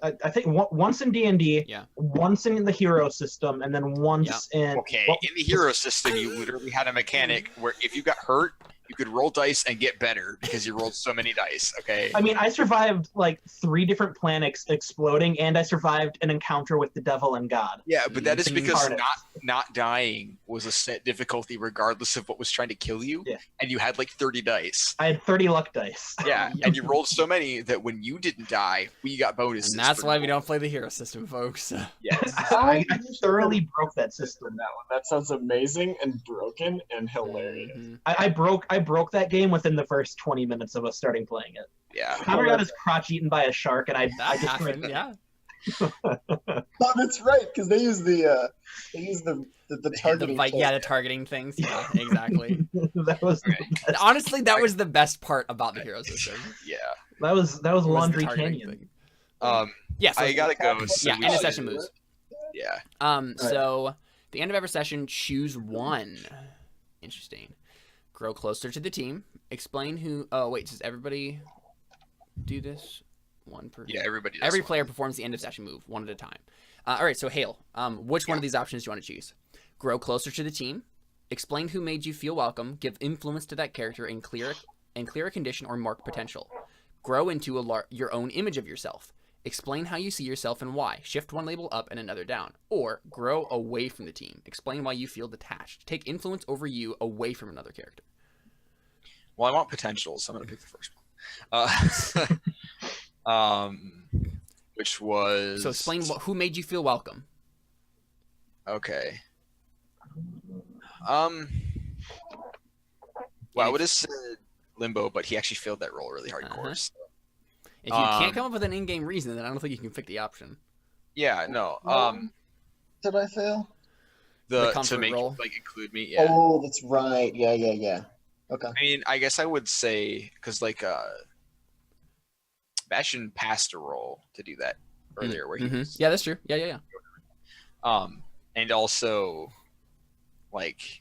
I think once in D&D, Yeah. once in the hero system, and then once in Okay, in the hero system, you literally had a mechanic where if you got hurt, you could roll dice and get better because you rolled so many dice. Okay. I mean, I survived like 3 different planets exploding, and I survived an encounter with the devil and God. Yeah, but that is because Incarnate. not dying was a set difficulty regardless of what was trying to kill you, Yeah. and you had like 30 dice. I had 30 luck dice. Yeah, and you rolled so many that when you didn't die, we got bonuses. And that's for why we rolling. don't play the hero system, folks. Yes. I thoroughly broke that system. that sounds amazing and broken and hilarious. Mhm. I broke that game within the first 20 minutes of us starting playing it. Yeah. Connor got his crotch eaten by a shark, and I That just happened. Yeah. Oh, that's right, because they use the targeting. The targeting things. Yeah, exactly. that was And honestly, that was the best part about the hero system. Yeah. that was was the Laundry targeting Canyon. thing. Yeah. So, I gotta go. So yeah. we End of should- session moves. Yeah. So the end of every session, choose one. Interesting. Grow closer to the team. Explain who. Oh wait, does everybody do this? One per. Yeah. Everybody. Does Every one. player performs the end of session move one at a time. All right. So Hale, which one of these options do you want to choose? Grow closer to the team. Explain who made you feel welcome. Give influence to that character and clear a condition or mark potential. Grow into your own image of yourself. Explain how you see yourself and why. Shift one label up and another down. Or grow away from the team. Explain why you feel detached. Take influence over you away from another character. Well, I want potential, so I'm gonna pick the first one. Which was. So explain who made you feel welcome. Okay. Well, I would have said Limbo, but he actually failed that role really hardcore. Uh-huh. So. If you can't come up with an in-game reason, then I don't think you can pick the option. Yeah, no. Did I fail? The To comfort make role. like include me. Yeah. Oh, that's right. Yeah. Okay. I mean, I guess I would say because like Bastion passed a role to do that earlier, where he Mhm. was, Yeah, that's true. Yeah. and also like.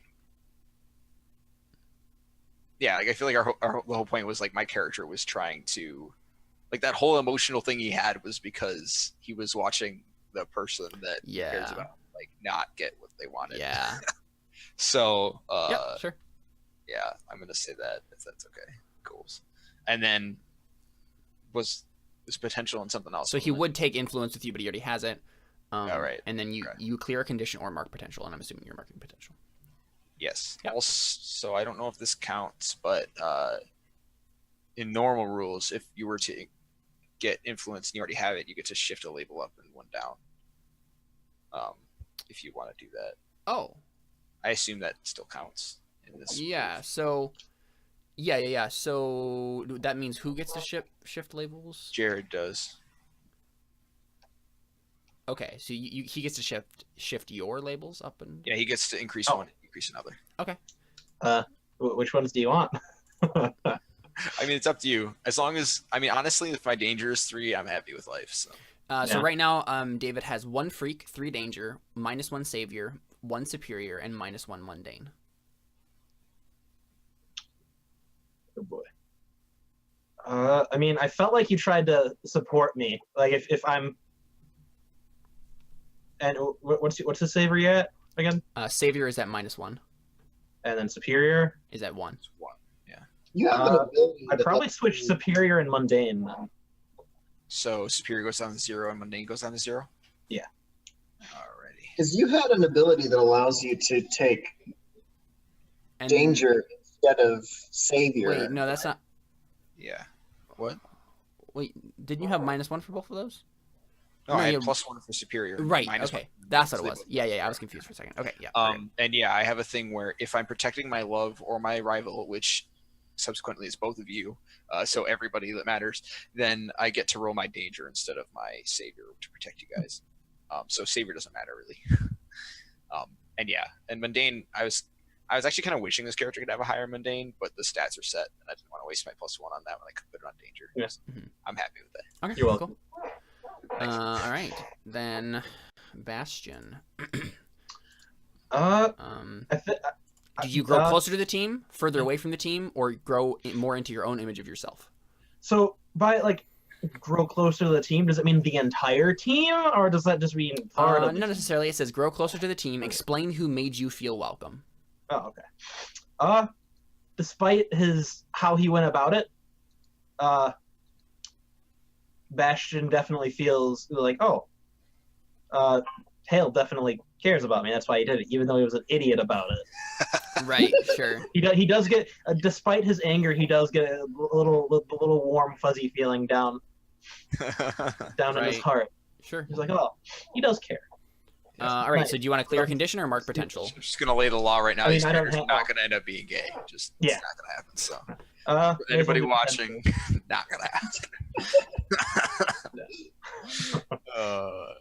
Yeah, like I feel like the whole point was like my character was trying to, like that whole emotional thing he had was because he was watching the person that he cares Yeah. about like not get what they wanted. Yeah. So Yeah, sure. yeah, I'm gonna say that if that's okay. Cool. And then was potential in something else. So he wasn't it? would take influence with you, but he already has it. All right. And then Okay. you clear a condition or mark potential, and I'm assuming you're marking potential. Yes. Yep. Also, so I don't know if this counts, but in normal rules, if you were to get influence and you already have it, you get to shift a label up and one down. If you want to do that, Oh, I assume that still counts in this. yeah. move. So, yeah. So that means who gets to shift labels? Jared does. Okay, so he gets to shift your labels up and. Yeah, he gets to increase Oh. one, increase another. Which ones do you want? I mean, it's up to you. As long as, I mean, honestly, if my danger is 3, I'm happy with life. So So Yeah. right now, David has 1 freak, 3 danger, -1 savior, 1 superior, and -1 mundane. Oh boy. I mean, I felt like you tried to support me. Like if I'm. And what's the savior yet again? Savior is at -1. And then superior. Is at 1. it's 1. You have an ability. I'd that probably lets switch you- superior and mundane then. So superior goes down to 0 and mundane goes down to 0. Yeah. Alrighty. Because you had an ability that allows you to take And danger instead of savior. Wait, no, that's not. Yeah. What? Wait, didn't you have -1 for both of those? No, No, I had you- +1 for superior. Right. minus Okay, 1 that's what it for was. label. Yeah. I was confused for a second. Okay. Yeah. And yeah, I have a thing where if I'm protecting my love or my rival, which subsequently is both of you, so everybody that matters, then I get to roll my danger instead of my savior to protect you guys. So savior doesn't matter really. And yeah, and mundane, I was actually kind of wishing this character could have a higher mundane, but the stats are set, and I didn't want to waste my +1 on that when I could put it on danger. Yeah. So Mhm. I'm happy with that. Okay. You're welcome. Cool. All right, then Bastion. I Did you grow closer to the team, further away from the team, or grow more into your own image of yourself? So by like grow closer to the team, does it mean the entire team, or does that just mean part of? Not necessarily. It says grow closer to the team. Explain who made you feel welcome. Oh, okay. Despite how he went about it, Bastion definitely feels like, Hale definitely cares about me. That's why he did it, even though he was an idiot about it. Right. Sure. He does get, despite his anger, he does get a little warm, fuzzy feeling down in his Right. heart. Sure. He's like, oh, he does care. All right. So do you want to clear a condition or mark potential? I'm just gonna lay the law right now. I mean, These I don't characters are have- not gonna end up being gay. Just Yeah. it's not gonna happen. So There's anybody only watching, potential. not gonna happen.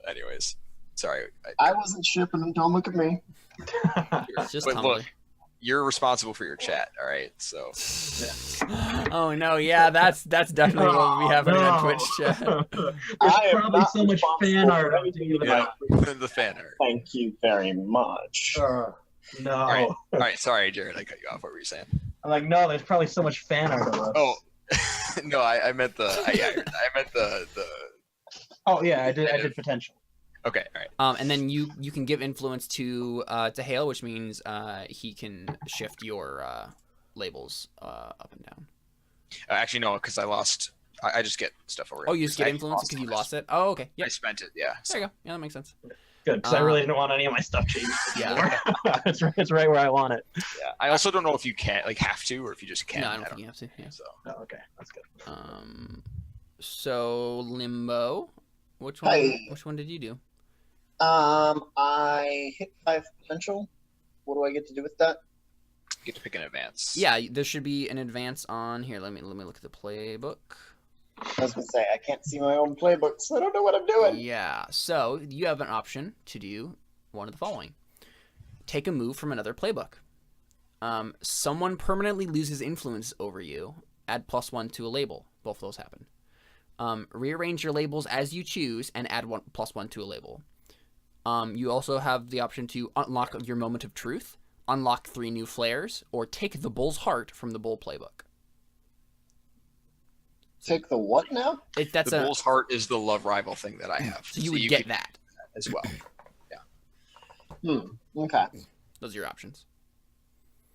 Anyways, sorry. I wasn't shipping them. Don't look at me. It's just But Tumblr. look, you're responsible for your chat. All right. So Oh no, yeah, that's definitely what we have on Twitch chat. There's I am probably not so much responsible fan for art. anything you yeah, might- the fan art. Thank you very much. No. All right. Sorry, Jared. I cut you off. What were you saying? I'm like, no, there's probably so much fan art of us. Oh, no. I meant the. I meant the. Oh yeah, I did potential. Okay. All right. And then you can give influence to Hale, which means he can shift your labels up and down. Actually, no, because I lost. I just get stuff over. Oh, you just get I influence because you lost it. Oh, okay. Yeah. I spent it. Yeah. There you go. Yeah, that makes sense. Good, because I really didn't want any of my stuff changed. Yeah. it's right where I want it. Yeah. I also don't know if you can have to or if you just can. No, I don't think you have to. Yeah. So Oh, okay, that's good. So Limbo, which Hi. one did you do? I hit 5 potential. What do I get to do with that? you get to pick an advance. Yeah, there should be an advance on here. Let me look at the playbook. I was gonna say I can't see my own playbook, so I don't know what I'm doing. Yeah, so you have an option to do one of the following. Take a move from another playbook. Someone permanently loses influence over you. Add +1 to a label. Both of those happen. Rearrange your labels as you choose and add +1 to a label. You also have the option to unlock your moment of truth, unlock 3 new flares, or take the bull's heart from the bull playbook. Take the what now? That's the a bull's heart is the love rival thing that I have. so you would get can that. as well. Okay. Those are your options.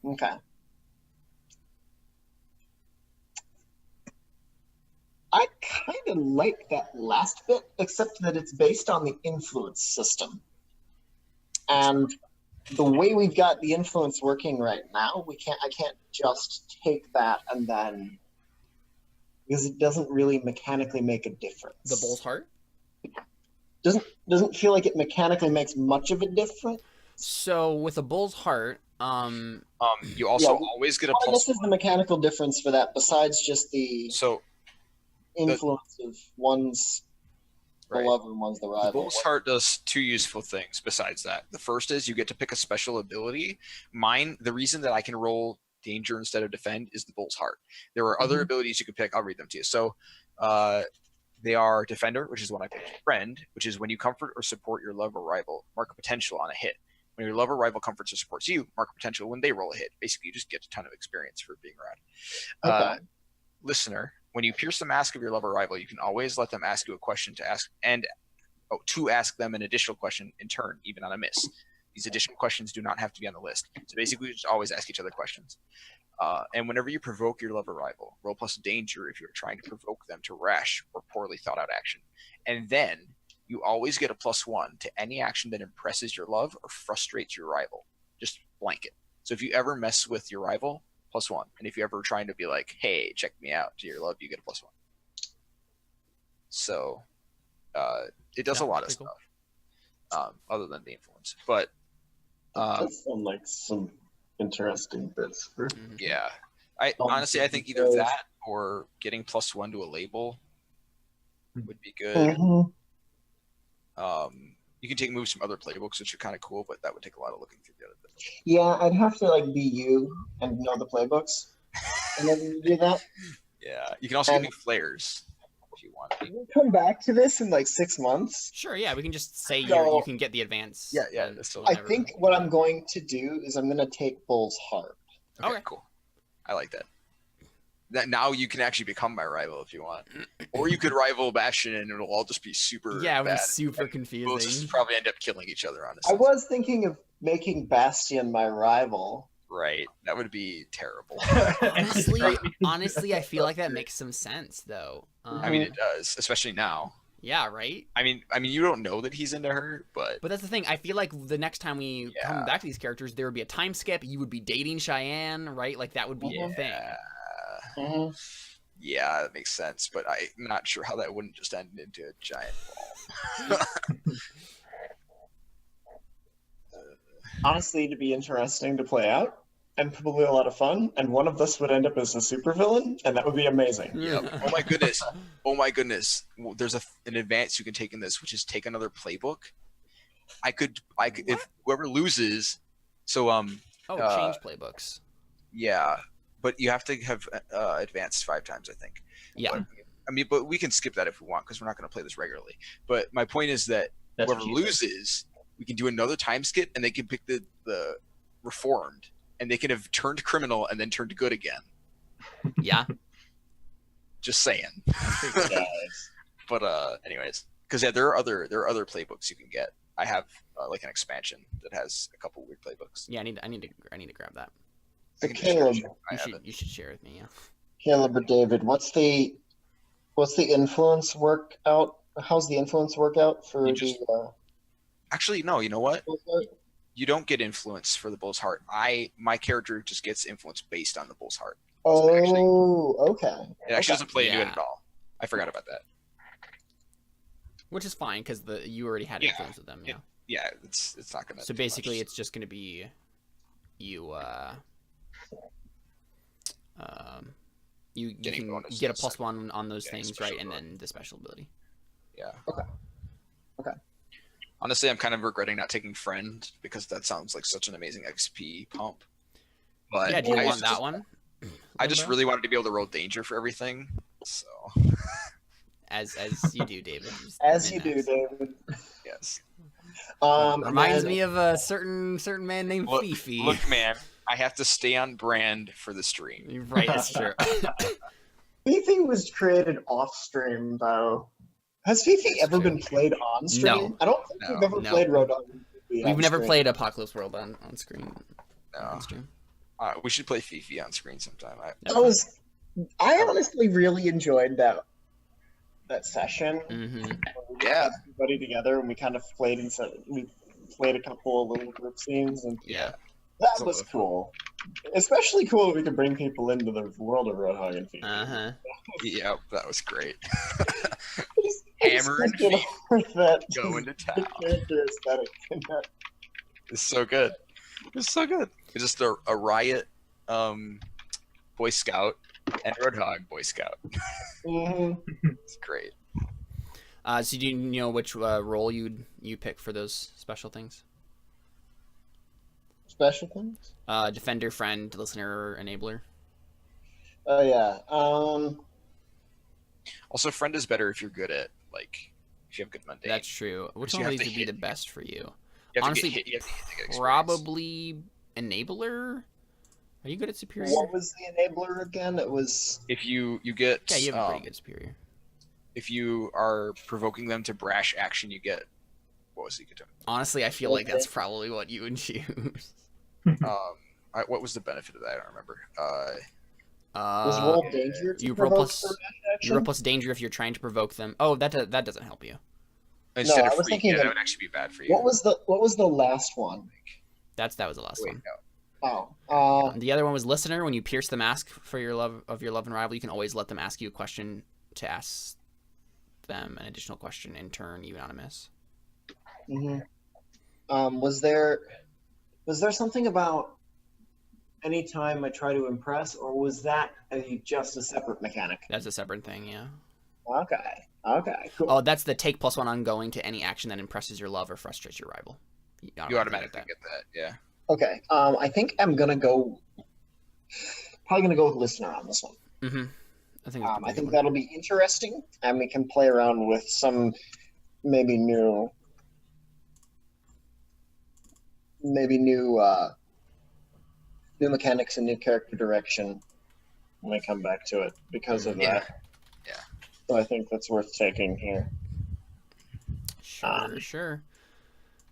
Okay. I kind of like that last bit, except that it's based on the influence system. And the way we've got the influence working right now, I can't just take that and then, because it doesn't really mechanically make a difference. The bull's heart. Doesn't feel like it mechanically makes much of a difference. So with a bull's heart, you also always get a What plus is the mechanical difference for that besides just the So influence of one's the Right. lover and one's the the rival? Bull's Heart does two useful things besides that. The first is you get to pick a special ability. The reason that I can roll danger instead of defend is the Bull's Heart. There are other abilities you can pick. I'll read them to you. So they are Defender, which is one I picked. Friend, which is when you comfort or support your love or rival, mark a potential on a hit. When your love or rival comforts or supports you, mark a potential when they roll a hit. Basically, you just get a ton of experience for being rad. Okay. Listener, when you pierce the mask of your love or rival, you can always let them ask you a question to ask them an additional question in turn, even on a miss. These additional questions do not have to be on the list. So basically, we just always ask each other questions. And whenever you provoke your love or rival, roll plus danger if you're trying to provoke them to rash or poorly thought out action. And then you always get a +1 to any action that impresses your love or frustrates your rival. Just blanket. So if you ever mess with your rival, +1. And if you're ever trying to be like, hey, check me out to your love, you get a +1. So it does a lot of pretty cool. stuff other than the influence. But That sound like some interesting bits. yeah, I honestly I think either that or getting +1 to a label would be good. Mhm. You can take moves from other playbooks, which are kind of cool, but that would take a lot of looking through the other bits. Yeah, I'd have to like be you and know the playbooks, and then do that. Yeah, you can also get new flares if you want. We'll come back to this in like 6 months. Sure, yeah, we can just say So- you can get the advance. Yeah, and that's still. I think what I'm going to do is I'm going to take Bull's Heart. Okay, Okay. cool. I like that. That now you can actually become my rival if you want, or you could rival Bastion, and it'll all just be super. Yeah, it bad. was super We'll confusing. just probably end up killing each other, honestly. I was thinking of making Bastion my rival. Right. That would be terrible. Honestly, I feel like that makes some sense though. I mean, it does, especially now. Yeah, right. I mean, you don't know that he's into her, but But that's the thing. I feel like the next time we come back to these characters, there would be a time skip. You would be dating Cheyenne, right? Like that would be a thing. Mhm. Yeah, that makes sense. But I'm not sure how that wouldn't just end into a giant ball. Honestly, it'd be interesting to play out and probably a lot of fun. And one of us would end up as a supervillain, and that would be amazing. Yep. Oh my goodness. Oh my goodness. There's an advance you can take in this, which is take another playbook. I could if whoever loses. So Change playbooks. yeah, but you have to have advanced 5 times, I think. Yeah. But we can skip that if we want because we're not going to play this regularly. But my point is that That's whoever what you said. loses, we can do another time skip, and they can pick the reformed, and they can have turned criminal and then turned good again. Yeah. Just saying. Guys. But anyways, because there are other playbooks you can get. I have like an expansion that has a couple weird playbooks. Yeah, I need to grab that. So Caleb, I have it. You should share with me. Yeah. Caleb or David, what's the influence workout? How's the influence workout for You just- Actually, no. You know what? the? You don't get influence for the Bull's Heart. My character just gets influence based on the Bull's Heart. Oh, actually- okay. It actually doesn't play into it Yeah. at all. I forgot about that. Which is fine because you already had Yeah. influence with them. Yeah. Yeah, it's not gonna. So do basically, much. it's just gonna be you. You Getting can bonuses. get a +1 on those Getting things, special right? And ability. then the special ability. Yeah. Okay. Honestly, I'm kind of regretting not taking Friend because that sounds like such an amazing XP pump. But Yeah. Do you I want just, that one? I just Limbo? really wanted to be able to roll danger for everything. So As you do, David. As you do, David. yes. Reminds and me of a certain man named Look, Fifi. look, man, I have to stay on brand for the stream. Right, that's true. Fifi was created off stream, though. Has Fifi That's ever true. been played on stream? No. I don't think No. we've ever No. played Roadhog. We've never played Apocalypse World on screen. No. On stream. We should play Fifi on screen sometime. I honestly really enjoyed that session. Mm-hmm. Where we Yeah. got everybody together and we kind of played we played a couple of little group scenes, and Yeah. that So was fun. cool. Especially cool that we could bring people into the world of Roadhog and Phoebe. Uh-huh. Yeah, that was great. I Hammer just and get feet over that going to the town. character aesthetic in that. It's so good. It's so good. It's just a Riot Boy Scout and Roadhog Boy Scout. Mhm. It's great. So do you know which role you pick for those special things? Special things? Defender, friend, listener, enabler. Oh yeah. Also, friend is better if you're good at, like, if you have good mundane. That's true. Which Because you one of have these to would be hit- the best for you? You have Honestly, to get hit. You have to hit to get experience. Probably enabler. Are you good at superior? What was the enabler again? It was If you get Yeah, you have a pretty good superior. if you are provoking them to brash action, you get what was it? You get Honestly, I feel like that's probably what you would choose. what was the benefit of that? I don't remember. was roll danger to you roll provoke plus- for You roll action? plus danger if you're trying to provoke them. Oh, that doesn't help you. Instead I of was free, thinking yeah, that- that would actually be bad for you. What was the last one? That was the last Wait, one. no. Oh, The other one was listener. When you pierce the mask for your love and rival, you can always let them ask you a question to ask them an additional question in turn, even on a miss. mhm. Was there something about anytime I try to impress, or was that just a separate mechanic? That's a separate thing, yeah. Okay, cool. Oh, that's the take +1 ongoing to any action that impresses your love or frustrates your rival. You automatically get that. Yeah. Okay, I think I'm probably gonna go with listener on this one. Mm-hmm. I think. I think that'll be interesting, and we can play around with some maybe new mechanics and new character direction when we come back to it because of Yeah. that. Yeah. So I think that's worth taking here. Sure.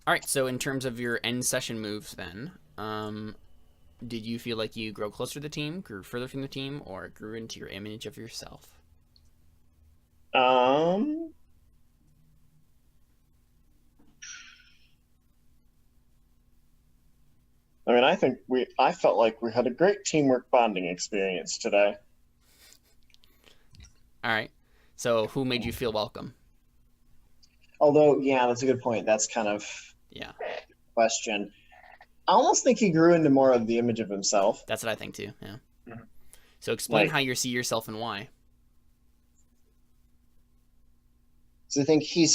All right. So in terms of your end session moves, then, did you feel like you grow closer to the team, grew further from the team, or grew into your image of yourself? I mean, I felt like we had a great teamwork bonding experience today. All right. So who made you feel welcome? Although, yeah, that's a good point. That's kind of Yeah, a question. I almost think he grew into more of the image of himself. that's what I think too. Yeah. Mhm. So explain Like- how you see yourself and why. So I think he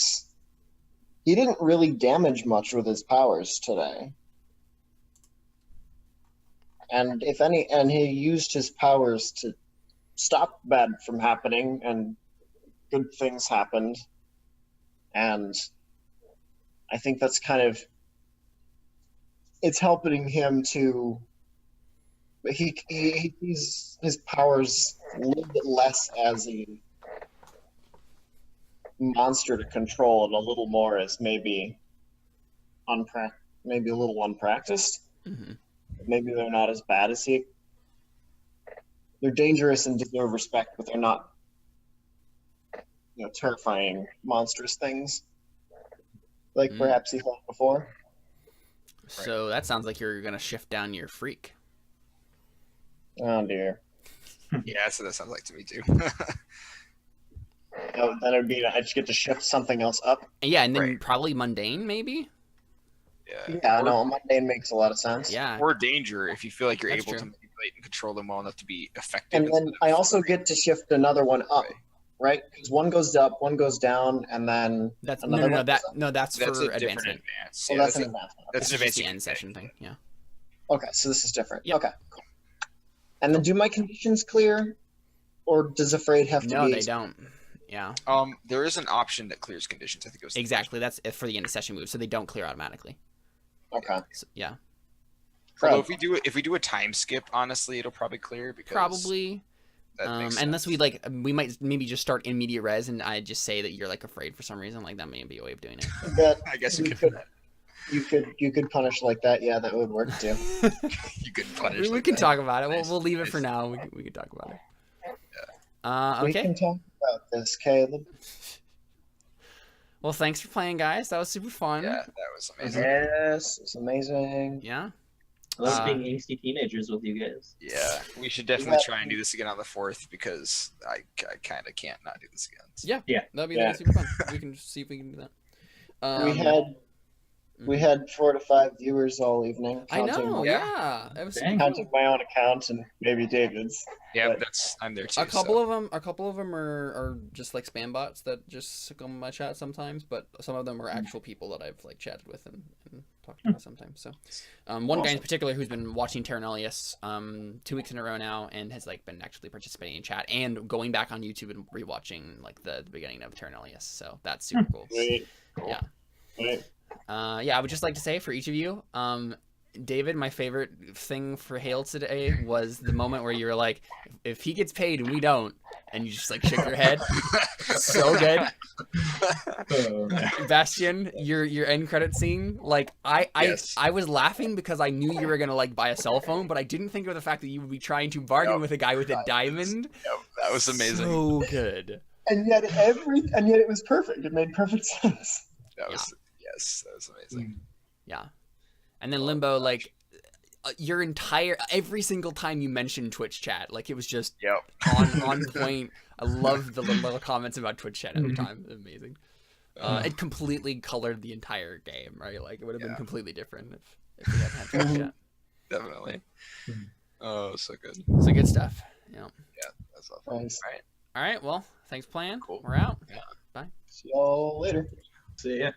didn't really damage much with his powers today. And he used his powers to stop bad from happening, and good things happened. And I think that's it's helping him to. He's his powers a little bit less as a monster to control, and a little more as maybe maybe a little unpracticed. Mm-hmm. Maybe they're not as bad as he. They're dangerous and deserve respect, but they're not, terrifying, monstrous things. Like Mm. perhaps he thought before. So that sounds like you're gonna shift down your freak. Oh dear. Yeah, that's what that sounds like to me too. Then it'd be I just get to shift something else up. Yeah, and then Right. probably mundane, maybe. Yeah. Yeah, no, mundane makes a lot of sense. Yeah. Or danger if you feel like you're That's able to true. manipulate and control them well enough to be effective. And then I also get to shift another one up, right? Because one goes up, one goes down, and then That's another no, one that's goes up? that's That's for a different advancement. advance. Oh, Yeah, that's an that's advancement. that's an This is just advanced the end session thing. Yeah. Okay, so this is different. Yep. Okay, cool. And then do my conditions clear, or does afraid have to No, be? they don't. Yeah. There is an option that clears conditions. I think it was Exactly. That's it for the end of session move, so they don't clear automatically. Okay. So, yeah. Although if we do a time skip, honestly, it'll probably clear because Probably. that makes Unless sense. we might maybe just start in media res, and I just say that you're like afraid for some reason. Like that may be a way of doing it. That I guess you you could you could punish like that. Yeah, that would work too. you could punish. we like can that. talk about it. Nice, We'll leave it nice. for now. We can talk about it. We Okay. can talk about this, Caleb. Well, thanks for playing, guys. That was super fun. Yeah, that was amazing. Yes, it's amazing. Yeah. I love Uh, being angsty teenagers with you guys. Yeah, we should definitely try and do this again on the 4th because I kind of can't not do this again. So. Yeah. That'd be super fun. We can see if we can do that. We had 4 to 5 viewers all evening. I know. Yeah. Yeah. It was super Dang. cool. Counting my own account and maybe David's. Yeah, But- I'm there too. A couple of them are just like spam bots that just come in my chat sometimes, but some of them are actual people that I've like chatted with and talked to sometimes. So, one guy in particular who's been watching Terra Nullius 2 weeks in a row now and has like been actually participating in chat and going back on YouTube and rewatching like the beginning of Terra Nullius. So that's super cool. Wait. Yeah. Wait. Yeah, I would just like to say for each of you, David, my favorite thing for Hail today was the moment where you were like, if he gets paid and we don't, and you just like shook your head. So good. Bastian, your end credit scene, like Yes. I was laughing because I knew you were gonna like buy a cell phone, but I didn't think of the fact that you would be trying to bargain Yep. with a guy with a diamond. Yep, that was amazing. So good. And yet it was perfect. It made perfect sense. That was yes, that was amazing. Yeah. And then Limbo, like your every single time you mentioned Twitch chat, like it was just Yep. on point. I love the little comments about Twitch chat every time. Amazing. It completely colored the entire game, right? Like it would have been completely different if we hadn't had Twitch chat. Definitely. Oh, so good. So good stuff. Yeah. That's awesome. Nice. All right. Well, thanks for playing. Cool. We're out. Yeah. Bye. See y'all later. See ya.